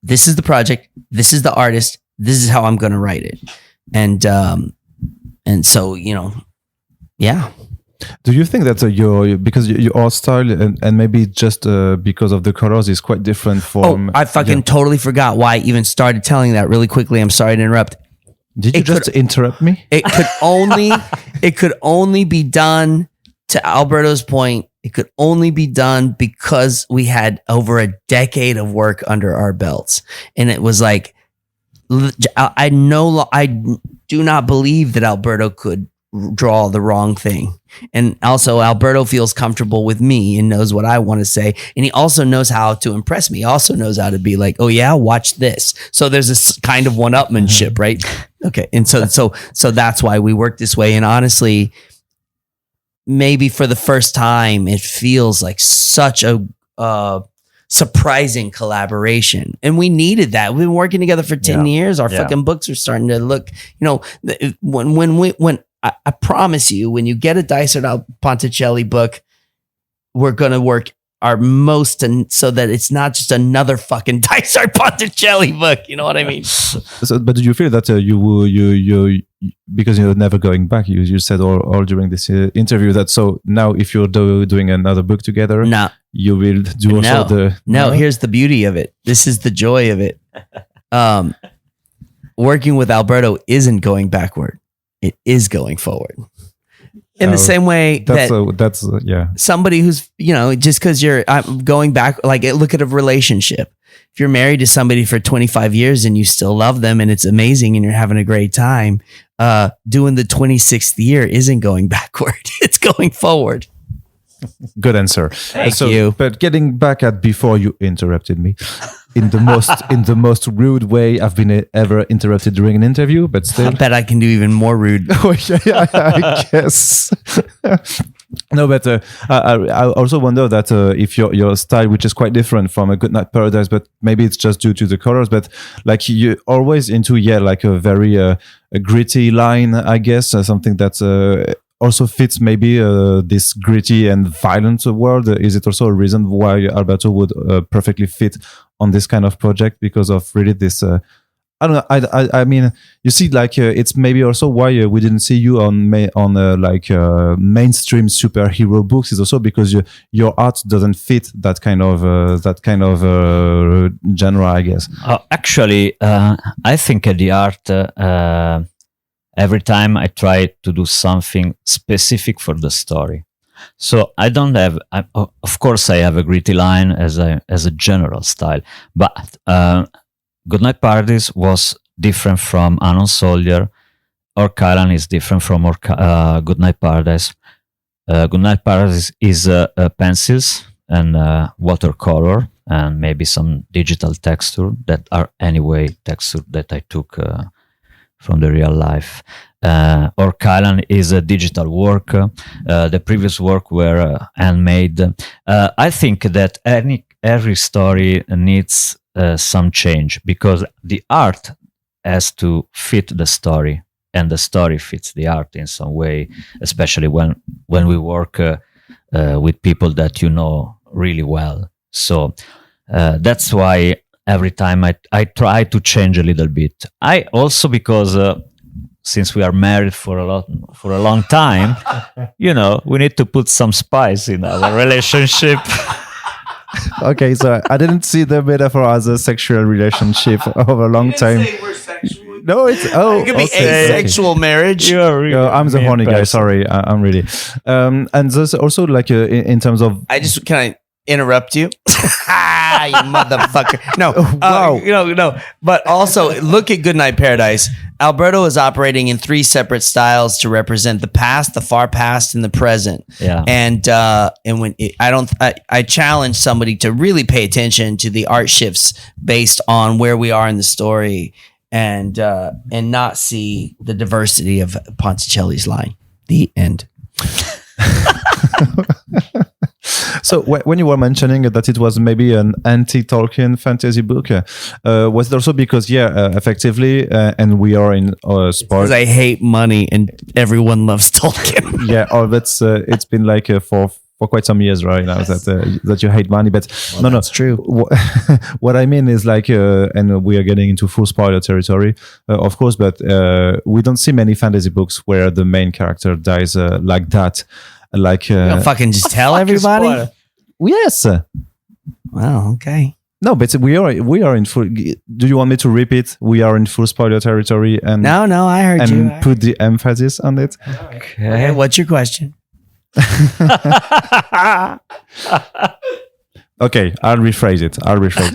This is the project. This is the artist. This is how I'm going to write it. And so, yeah. Do you think that because your art style and maybe just because of the colors is quite different from... I fucking totally forgot why I even started telling that really quickly. I'm sorry to interrupt. Did you just interrupt me? It could only be done, to Alberto's point, it could only be done because we had over a decade of work under our belts. And it was like, I do not believe that Alberto could draw the wrong thing. And also Alberto feels comfortable with me and knows what I want to say. And he also knows how to impress me. He also knows how to be like, oh yeah, watch this. So there's this kind of one-upmanship, right? Okay. And so that's why we work this way. And honestly, maybe for the first time, it feels like such a surprising collaboration. And we needed that. We've been working together for 10 years. Our fucking books are starting to look, when I promise you, when you get a Dysart Ponticelli book, we're going to work our most so that it's not just another fucking Dysart Ponticelli book. You know what I mean? But do you feel that you because you're never going back? You said all during this interview that so now if you're doing another book together, you will do also the... No, here's the beauty of it. This is the joy of it. Working with Alberto isn't going backward. It is going forward. In the same way that's somebody who's, just because I'm going back, like look at a relationship. If you're married to somebody for 25 years and you still love them and it's amazing and you're having a great time, doing the 26th year isn't going backward. It's going forward. Good answer. Thank you. But getting back at before you interrupted me in the most rude way I've been ever interrupted during an interview, but still. I bet I can do even more rude. Oh, yeah, I guess. No, but I also wonder that if your style, which is quite different from A Goodnight Paradise, but maybe it's just due to the colors, but like you always into like a very a gritty line, I guess, something that's also fits maybe this gritty and violent world. Is it also a reason why Alberto would perfectly fit on this kind of project because of really this? I don't know. I mean, you see, like it's maybe also why we didn't see you on mainstream superhero books. Is also because your art doesn't fit that kind of genre, I guess. Actually, I think the art. Every time I try to do something specific for the story. So I don't have, of course I have a gritty line as a general style, but Goodnight Paradise was different from Unknown Soldier, or Kylan is different from Goodnight Paradise. Goodnight Paradise is pencils, and watercolor, and maybe some digital texture that are anyway texture that I took from the real life. Orcs Island is a digital work. The previous work were handmade. I think that every story needs some change, because the art has to fit the story, and the story fits the art in some way, especially when we work with people that you know really well. So that's why every time I try to change a little bit. I also, because since we are married for a long time, you know, we need to put some spice in our relationship. Okay, so I didn't see the metaphor as a sexual relationship over a long time. No, it's it could be asexual marriage. I'm the horny guy. Sorry, I'm really. And there's also like in terms of. Can I interrupt you? You motherfucker! No, Wow. No. But also, look at Goodnight Paradise. Alberto is operating in 3 separate styles to represent the past, the far past, and the present. Yeah. And when I challenge somebody to really pay attention to the art shifts based on where we are in the story, and not see the diversity of Ponticelli's line. The end. So when you were mentioning that it was maybe an anti-Tolkien fantasy book, was it also because, effectively, and we are in sport. Because I hate money and everyone loves Tolkien. Yeah, that's it's been like for quite some years right now that you hate money, but no, that's true. What I mean is like, and we are getting into full spoiler territory, of course, but we don't see many fantasy books where the main character dies like that. Like you don't fucking just tell everybody. Yes. Wow. Okay. No, but we are in full. Do you want me to repeat? We are in full spoiler territory, and no, I heard you. And put the emphasis on it. Okay. What's your question? Okay, I'll rephrase it.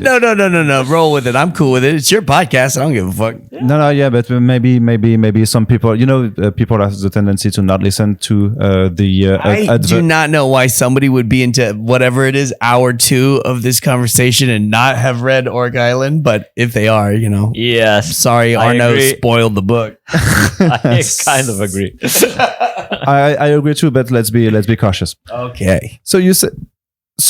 No. Roll with it. I'm cool with it. It's your podcast. I don't give a fuck. No, yeah, but maybe some people, people have the tendency to not listen to the. I do not know why somebody would be into whatever it is, hour 2 of this conversation and not have read Orcs Island. But if they are, Yes. Sorry, Arno spoiled the book. I kind of agree. I agree too, but let's be cautious. Okay. So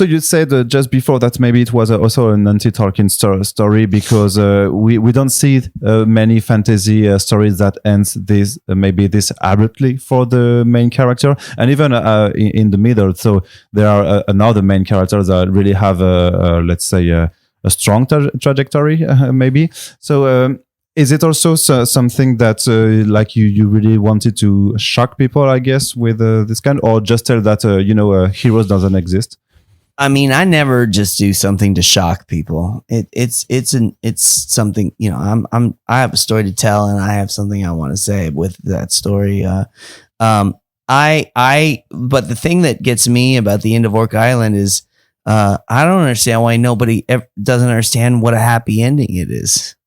you said just before that maybe it was also an anti-Tolkien story, because we don't see many fantasy stories that ends this abruptly for the main character, and even in the middle. So there are another main characters that really have let's say a strong trajectory maybe. So is it also something that like you really wanted to shock people, I guess, with this kind, or just tell that heroes doesn't exist? I mean, I never just do something to shock people. It's something, I have a story to tell, and I have something I want to say with that story. But the thing that gets me about the end of Orcs Island is, I don't understand why nobody doesn't understand what a happy ending it is.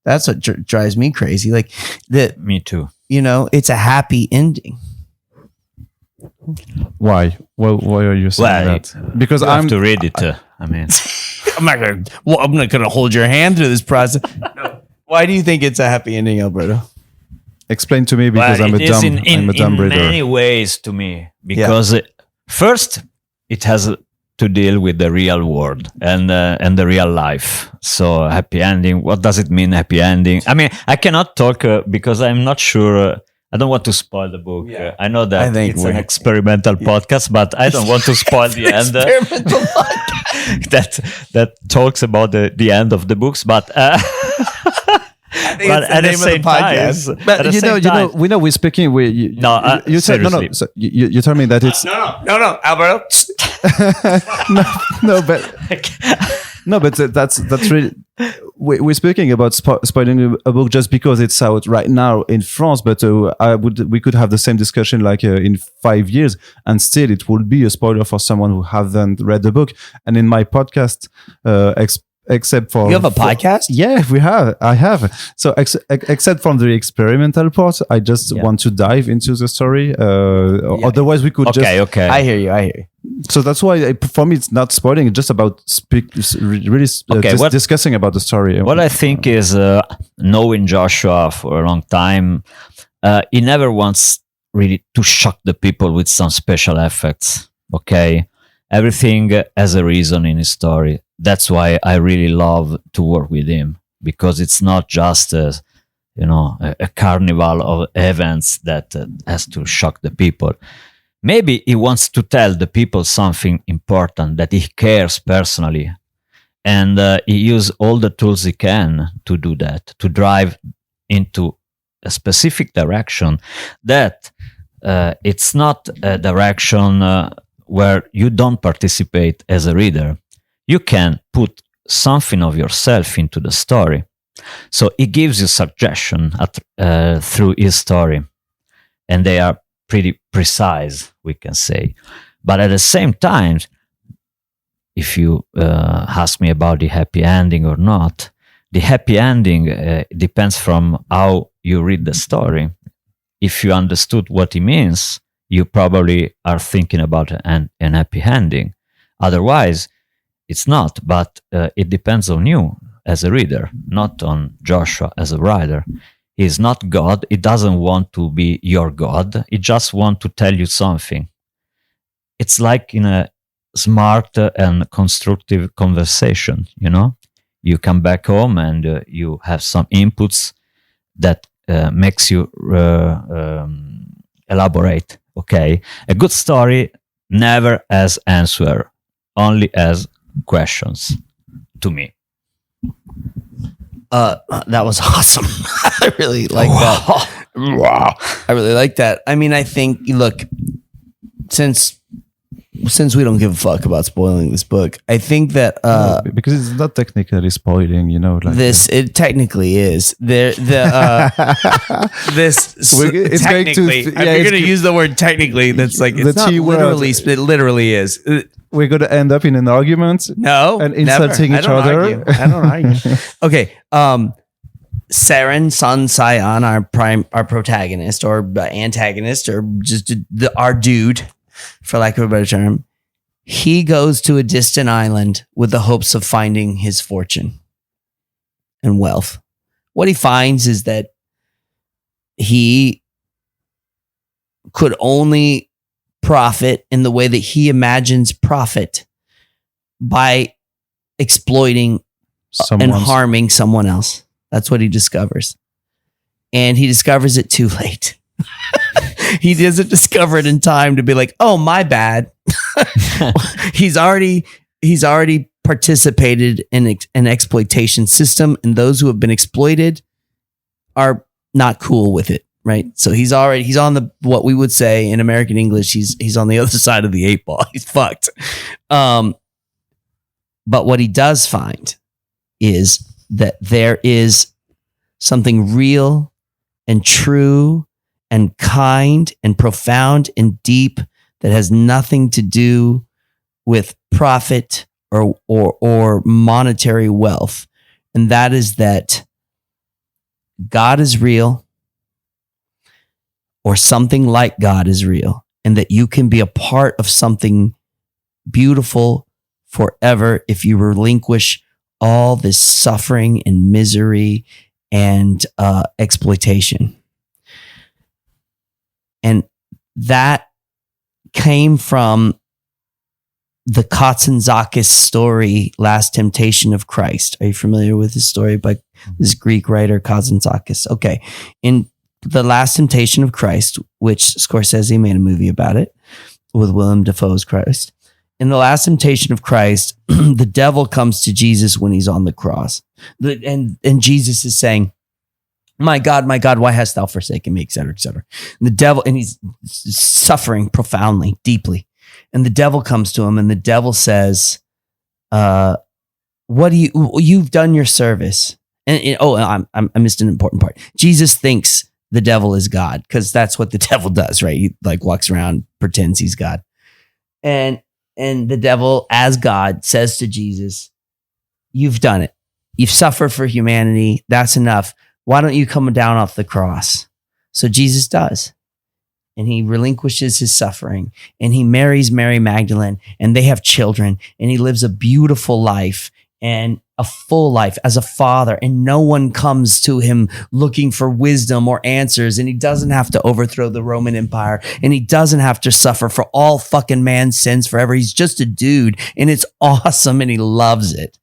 That's what drives me crazy. Like that. Me too. It's a happy ending. Why? Why are you saying that? Because I have to read it. I mean, I'm not gonna hold your hand through this process. No. Why do you think it's a happy ending, Alberto? Explain to me, because I'm a dumb reader. In many ways to me, because first it has to deal with the real world and the real life. So happy ending. What does it mean, happy ending? I mean, I cannot talk because I'm not sure. I don't want to spoil the book. Yeah. I know that it's an experimental podcast, but I don't want to spoil the end. Experimental podcast that talks about the end of the books, but I think but at the same time, but we know we're speaking. You tell me that it's no, Alberto. but that's really. We're speaking about spoiling a book just because it's out right now in France, but we could have the same discussion like in 5 years, and still it would be a spoiler for someone who hasn't read the book. And in my podcast, except for You have a podcast? Yeah, I have. So except from the experimental part, I just want to dive into the story. Otherwise, we could Okay. I hear you. So that's why for me, it's not spoiling. It's just about discussing about the story. What I think is knowing Joshua for a long time, he never wants really to shock the people with some special effects. Okay, everything has a reason in his story. That's why I really love to work with him, because it's not just a carnival of events that has to shock the people. Maybe he wants to tell the people something important that he cares personally, and he uses all the tools he can to do that, to drive into a specific direction that it's not a direction where you don't participate as a reader. You can put something of yourself into the story. So he gives you suggestion through his story, and they are pretty precise, we can say. But at the same time, if you ask me about the happy ending or not, the happy ending depends from how you read the story. If you understood what it means, you probably are thinking about an happy ending. Otherwise, it's not, but it depends on you as a reader, not on Joshua as a writer. He's not God. He doesn't want to be your God. He just wants to tell you something. It's like in a smart and constructive conversation, You come back home and you have some inputs that makes you elaborate. Okay, a good story never has answer, only has questions. To me, that was awesome. I really like that. Wow, I really like that. I mean, I think since we don't give a fuck about spoiling this book, I think that because it's not technically spoiling, it technically is. It's technically. If you're going to use the word technically, that's like it's not literally. It literally is. We're going to end up in an argument. No, and insulting each other. I don't argue. Okay. Saren Sun Sayan, our protagonist or antagonist, or just our dude, for lack of a better term, he goes to a distant island with the hopes of finding his fortune and wealth. What he finds is that he could only profit in the way that he imagines profit, by exploiting and harming someone else. That's what he discovers. And he discovers it too late. He doesn't discover it in time to be like, oh, my bad. He's already participated in an exploitation system, and those who have been exploited are not cool with it, right? So he's on what we would say in American English, he's on the other side of the 8 ball. He's fucked. But what he does find is that there is something real and true and kind and profound and deep that has nothing to do with profit or monetary wealth. And that is that God is real, or something like God is real, and that you can be a part of something beautiful forever if you relinquish all this suffering and misery and exploitation. And that came from the Katsantzakis story, Last Temptation of Christ. Are you familiar with this story by this Greek writer, Katsantzakis? Okay. In The Last Temptation of Christ, which Scorsese made a movie about it with Willem Dafoe's Christ. In The Last Temptation of Christ, the devil comes to Jesus when he's on the cross. And Jesus is saying, my God, why hast thou forsaken me, et cetera, et cetera. And the devil, and he's suffering profoundly, deeply. And the devil comes to him, and the devil says, you've done your service. And I missed an important part. Jesus thinks the devil is God, because that's what the devil does, right? He walks around, pretends he's God. And the devil, as God, says to Jesus, you've done it. You've suffered for humanity. That's enough. Why don't you come down off the cross? So Jesus does. And he relinquishes his suffering, and he marries Mary Magdalene, and they have children, and he lives a beautiful life and a full life as a father, and no one comes to him looking for wisdom or answers, and he doesn't have to overthrow the Roman Empire, and he doesn't have to suffer for all fucking man's sins forever. He's just a dude, and it's awesome, and he loves it.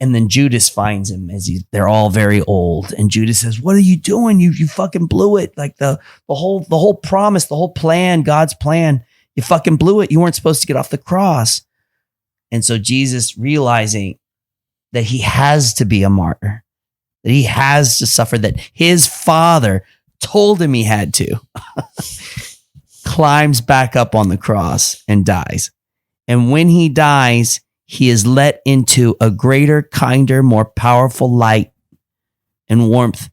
And then Judas finds him they're all very old. And Judas says, what are you doing? You fucking blew it. Like the whole promise, the whole plan, God's plan, you fucking blew it. You weren't supposed to get off the cross. And so Jesus, realizing that he has to be a martyr, that he has to suffer, that his father told him he had to, climbs back up on the cross and dies. And when he dies, he is let into a greater, kinder, more powerful light and warmth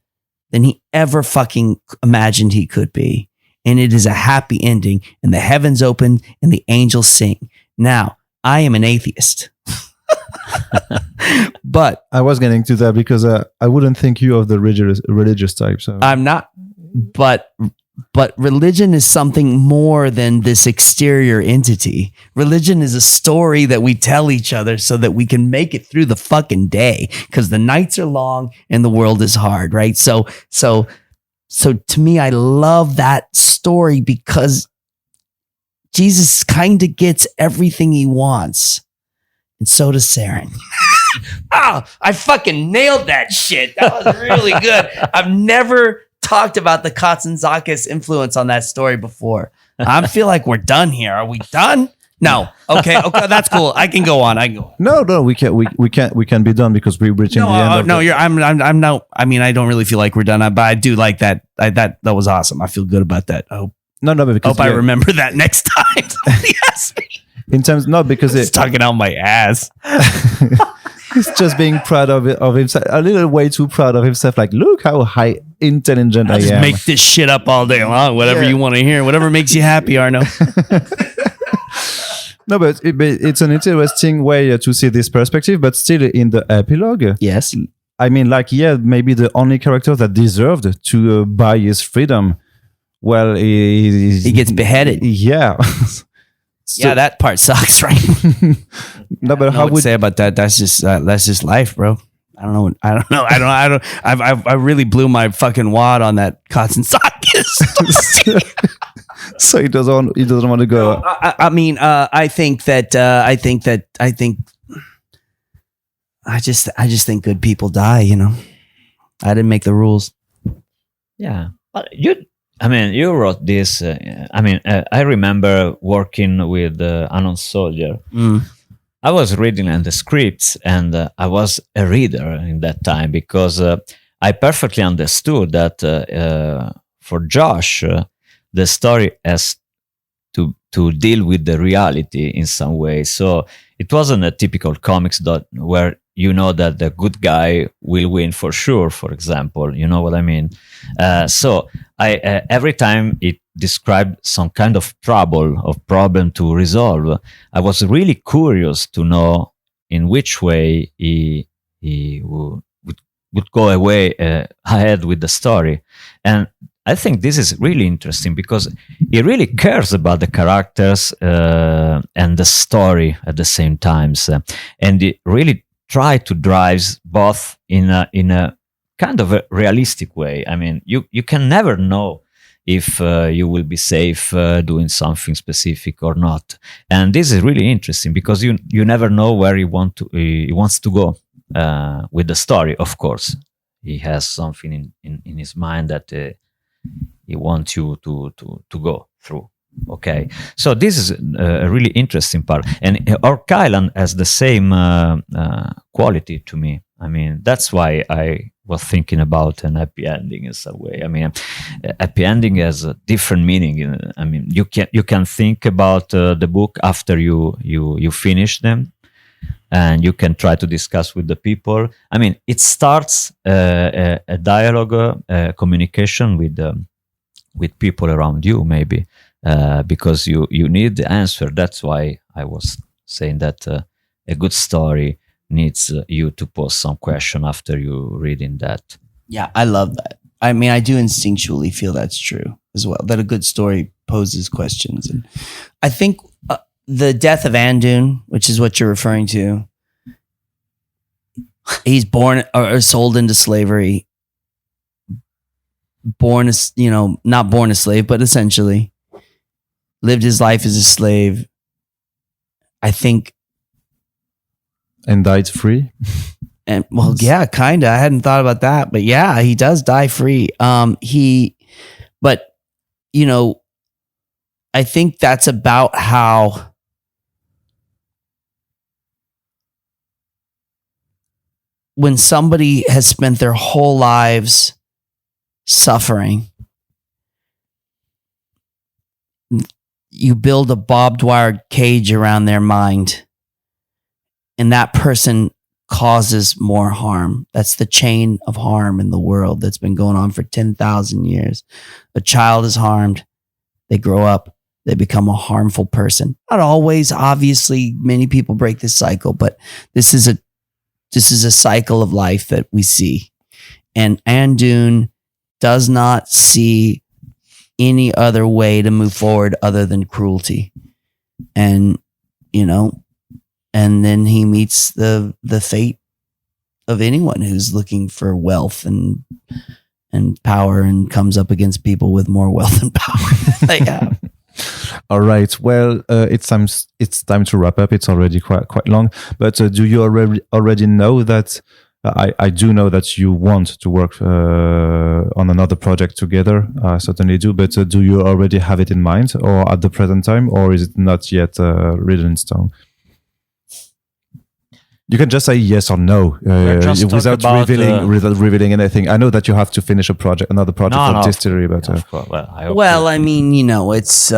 than he ever fucking imagined he could be. And it is a happy ending, and the heavens open and the angels sing. Now, I am an atheist. But I was getting to that because I wouldn't think you of the religious type. So I'm not, but religion is something more than this exterior entity. Religion is a story that we tell each other so that we can make it through the fucking day, because the nights are long and the world is hard, right? So to me, I love that story because Jesus kind of gets everything he wants. And so does Saren. I fucking nailed that shit. That was really good. I've never talked about the Katsantzakis influence on that story before. I feel like we're done here. Are we done? No. Okay, that's cool. I can go on. No, we can be done because we're reaching the end. I'm no. I mean, I don't really feel like we're done, but I do like that. That was awesome. I feel good about that. I hope. Because I remember that next time. Yes. In terms, no, because it's talking out my ass. He's just being proud of himself, a little way too proud of himself. Like, look how high intelligent I am. Just make this shit up all day long. Whatever you want to hear, whatever makes you happy, Arno. No, but it's an interesting way to see this perspective. But still, in the epilogue, yes, I mean, maybe the only character that deserved to buy his freedom. Well, he gets beheaded. Yeah. So, yeah, that part sucks, right? No, but how would say about that? That's just life, bro. I don't know. I really blew my fucking wad on that Katsantzakis. So he doesn't want to go. I just think good people die. You know, I didn't make the rules. Yeah, but you wrote this. I remember working with Unknown Soldier. I was reading the scripts, and I was a reader in that time because I perfectly understood that for Josh, the story has to deal with the reality in some way. So it wasn't a typical comics where you know that the good guy will win for sure, for example. You know what I mean? So I every time it described some kind of problem to resolve, I was really curious to know in which way he would go ahead with the story. And I think this is really interesting because he really cares about the characters and the story at the same times, and he really try to drive both in a kind of a realistic way. I mean, you can never know if you will be safe doing something specific or not, and this is really interesting because you never know where he wants to go with the story. Of course, he has something in his mind that he wants you to go through. Okay, so this is a really interesting part, and Orcs has the same quality to me. I mean, that's why I was thinking about an happy ending in some way. I mean, happy ending has a different meaning. I mean, you can think about the book after you finish them, and you can try to discuss with the people. I mean, it starts a dialogue, communication with people around you, maybe. Because you need the answer. That's why I was saying that a good story needs you to pose some question after you reading that. Yeah, I love that. I mean, I do instinctually feel that's true as well, that a good story poses questions. And I think the death of Andun, which is what you're referring to, he's born or sold into slavery, born as, not born a slave, but essentially lived his life as a slave. I think. And died free. And well, yeah, kind of. I hadn't thought about that, but yeah, he does die free. But I think that's about how when somebody has spent their whole lives suffering, you build a barbed wire cage around their mind, and that person causes more harm. That's the chain of harm in the world that's been going on for 10,000 years. A child is harmed, they grow up, they become a harmful person. Not always, obviously, many people break this cycle, but this is a cycle of life that we see. And Andun does not see any other way to move forward other than cruelty. And, and then he meets the fate of anyone who's looking for wealth and power and comes up against people with more wealth and power than they have. All right. Well, it's time to wrap up. It's already quite long. But do you already know that? I do know that you want to work on another project together. I certainly do. But do you already have it in mind, or at the present time, or is it not yet written in stone? You can just say yes or no without revealing anything. I know that you have to finish another project for Distillery, but I mean, it's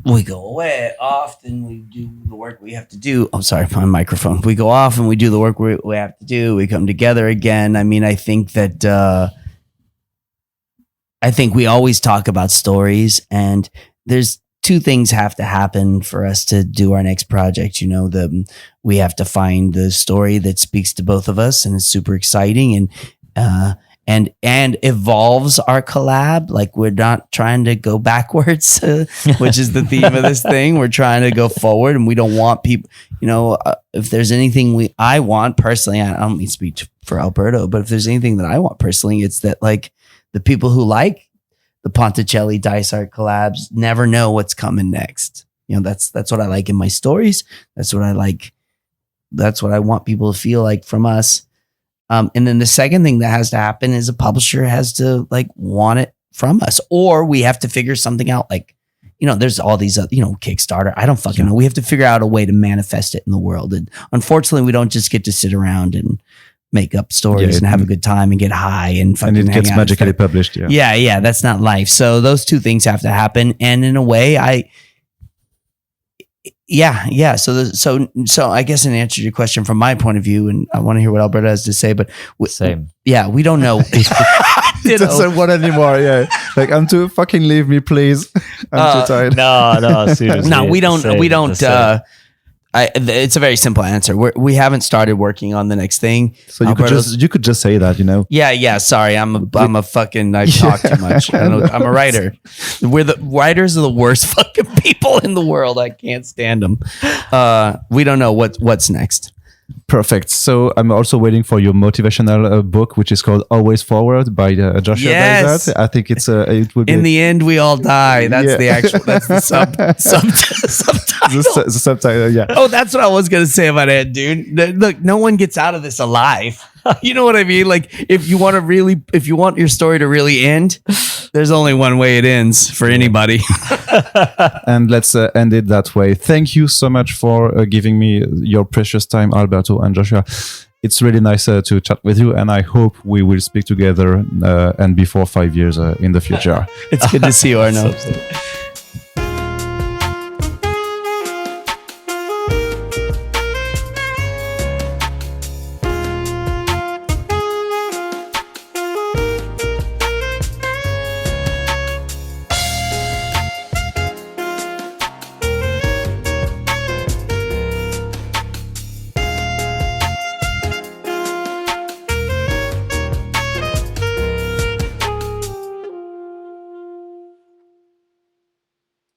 we go away often. We do the work we have to do. I'm sorry, my microphone. We go off and we do the work we have to do. We come together again. I mean, I think that we always talk about stories, and there's two things have to happen for us to do our next project. We have to find the story that speaks to both of us and is super exciting and evolves our collab. Like, we're not trying to go backwards, which is the theme of this thing. We're trying to go forward, and we don't want people, if there's anything I want personally, I don't mean to speak for Alberto, but if there's anything that I want personally, it's that like the people who like the Ponticelli Dysart collabs never know what's coming next. That's what I like in my stories. That's what I like. That's what I want people to feel like from us. And then the second thing that has to happen is a publisher has to want it from us, or we have to figure something out. There's all these, Kickstarter. I don't fucking know. We have to figure out a way to manifest it in the world. And unfortunately, we don't just get to sit around and make up stories and have a good time and get high and fucking and it gets magically published. Yeah. That's not life. So those two things have to happen. And in a way, So I guess in answer to your question from my point of view, and I want to hear what Alberto has to say, but same. Yeah, we don't know. It doesn't want anymore. Yeah, I'm too fucking leave me, please. I'm too tired. No, seriously. No, we don't. It's a very simple answer. We haven't started working on the next thing. So you could just say that, Yeah. Sorry, I talk too much. I'm a writer. The writers are the worst fucking people in the world. I can't stand them. We don't know what's next. Perfect. So I'm also waiting for your motivational book, which is called Always Forward by Joshua Dysart. I think it will be. In the end, we all die. That's the subtitle. The subtitle, yeah. Oh, that's what I was going to say about it, dude. Look, no one gets out of this alive. You know what I mean? If you want your story to really end, there's only one way it ends for anybody. And let's end it that way. Thank you so much for giving me your precious time, Alberto and Joshua. It's really nice to chat with you, and I hope we will speak together and before 5 years in the future. It's good to see you, Arno.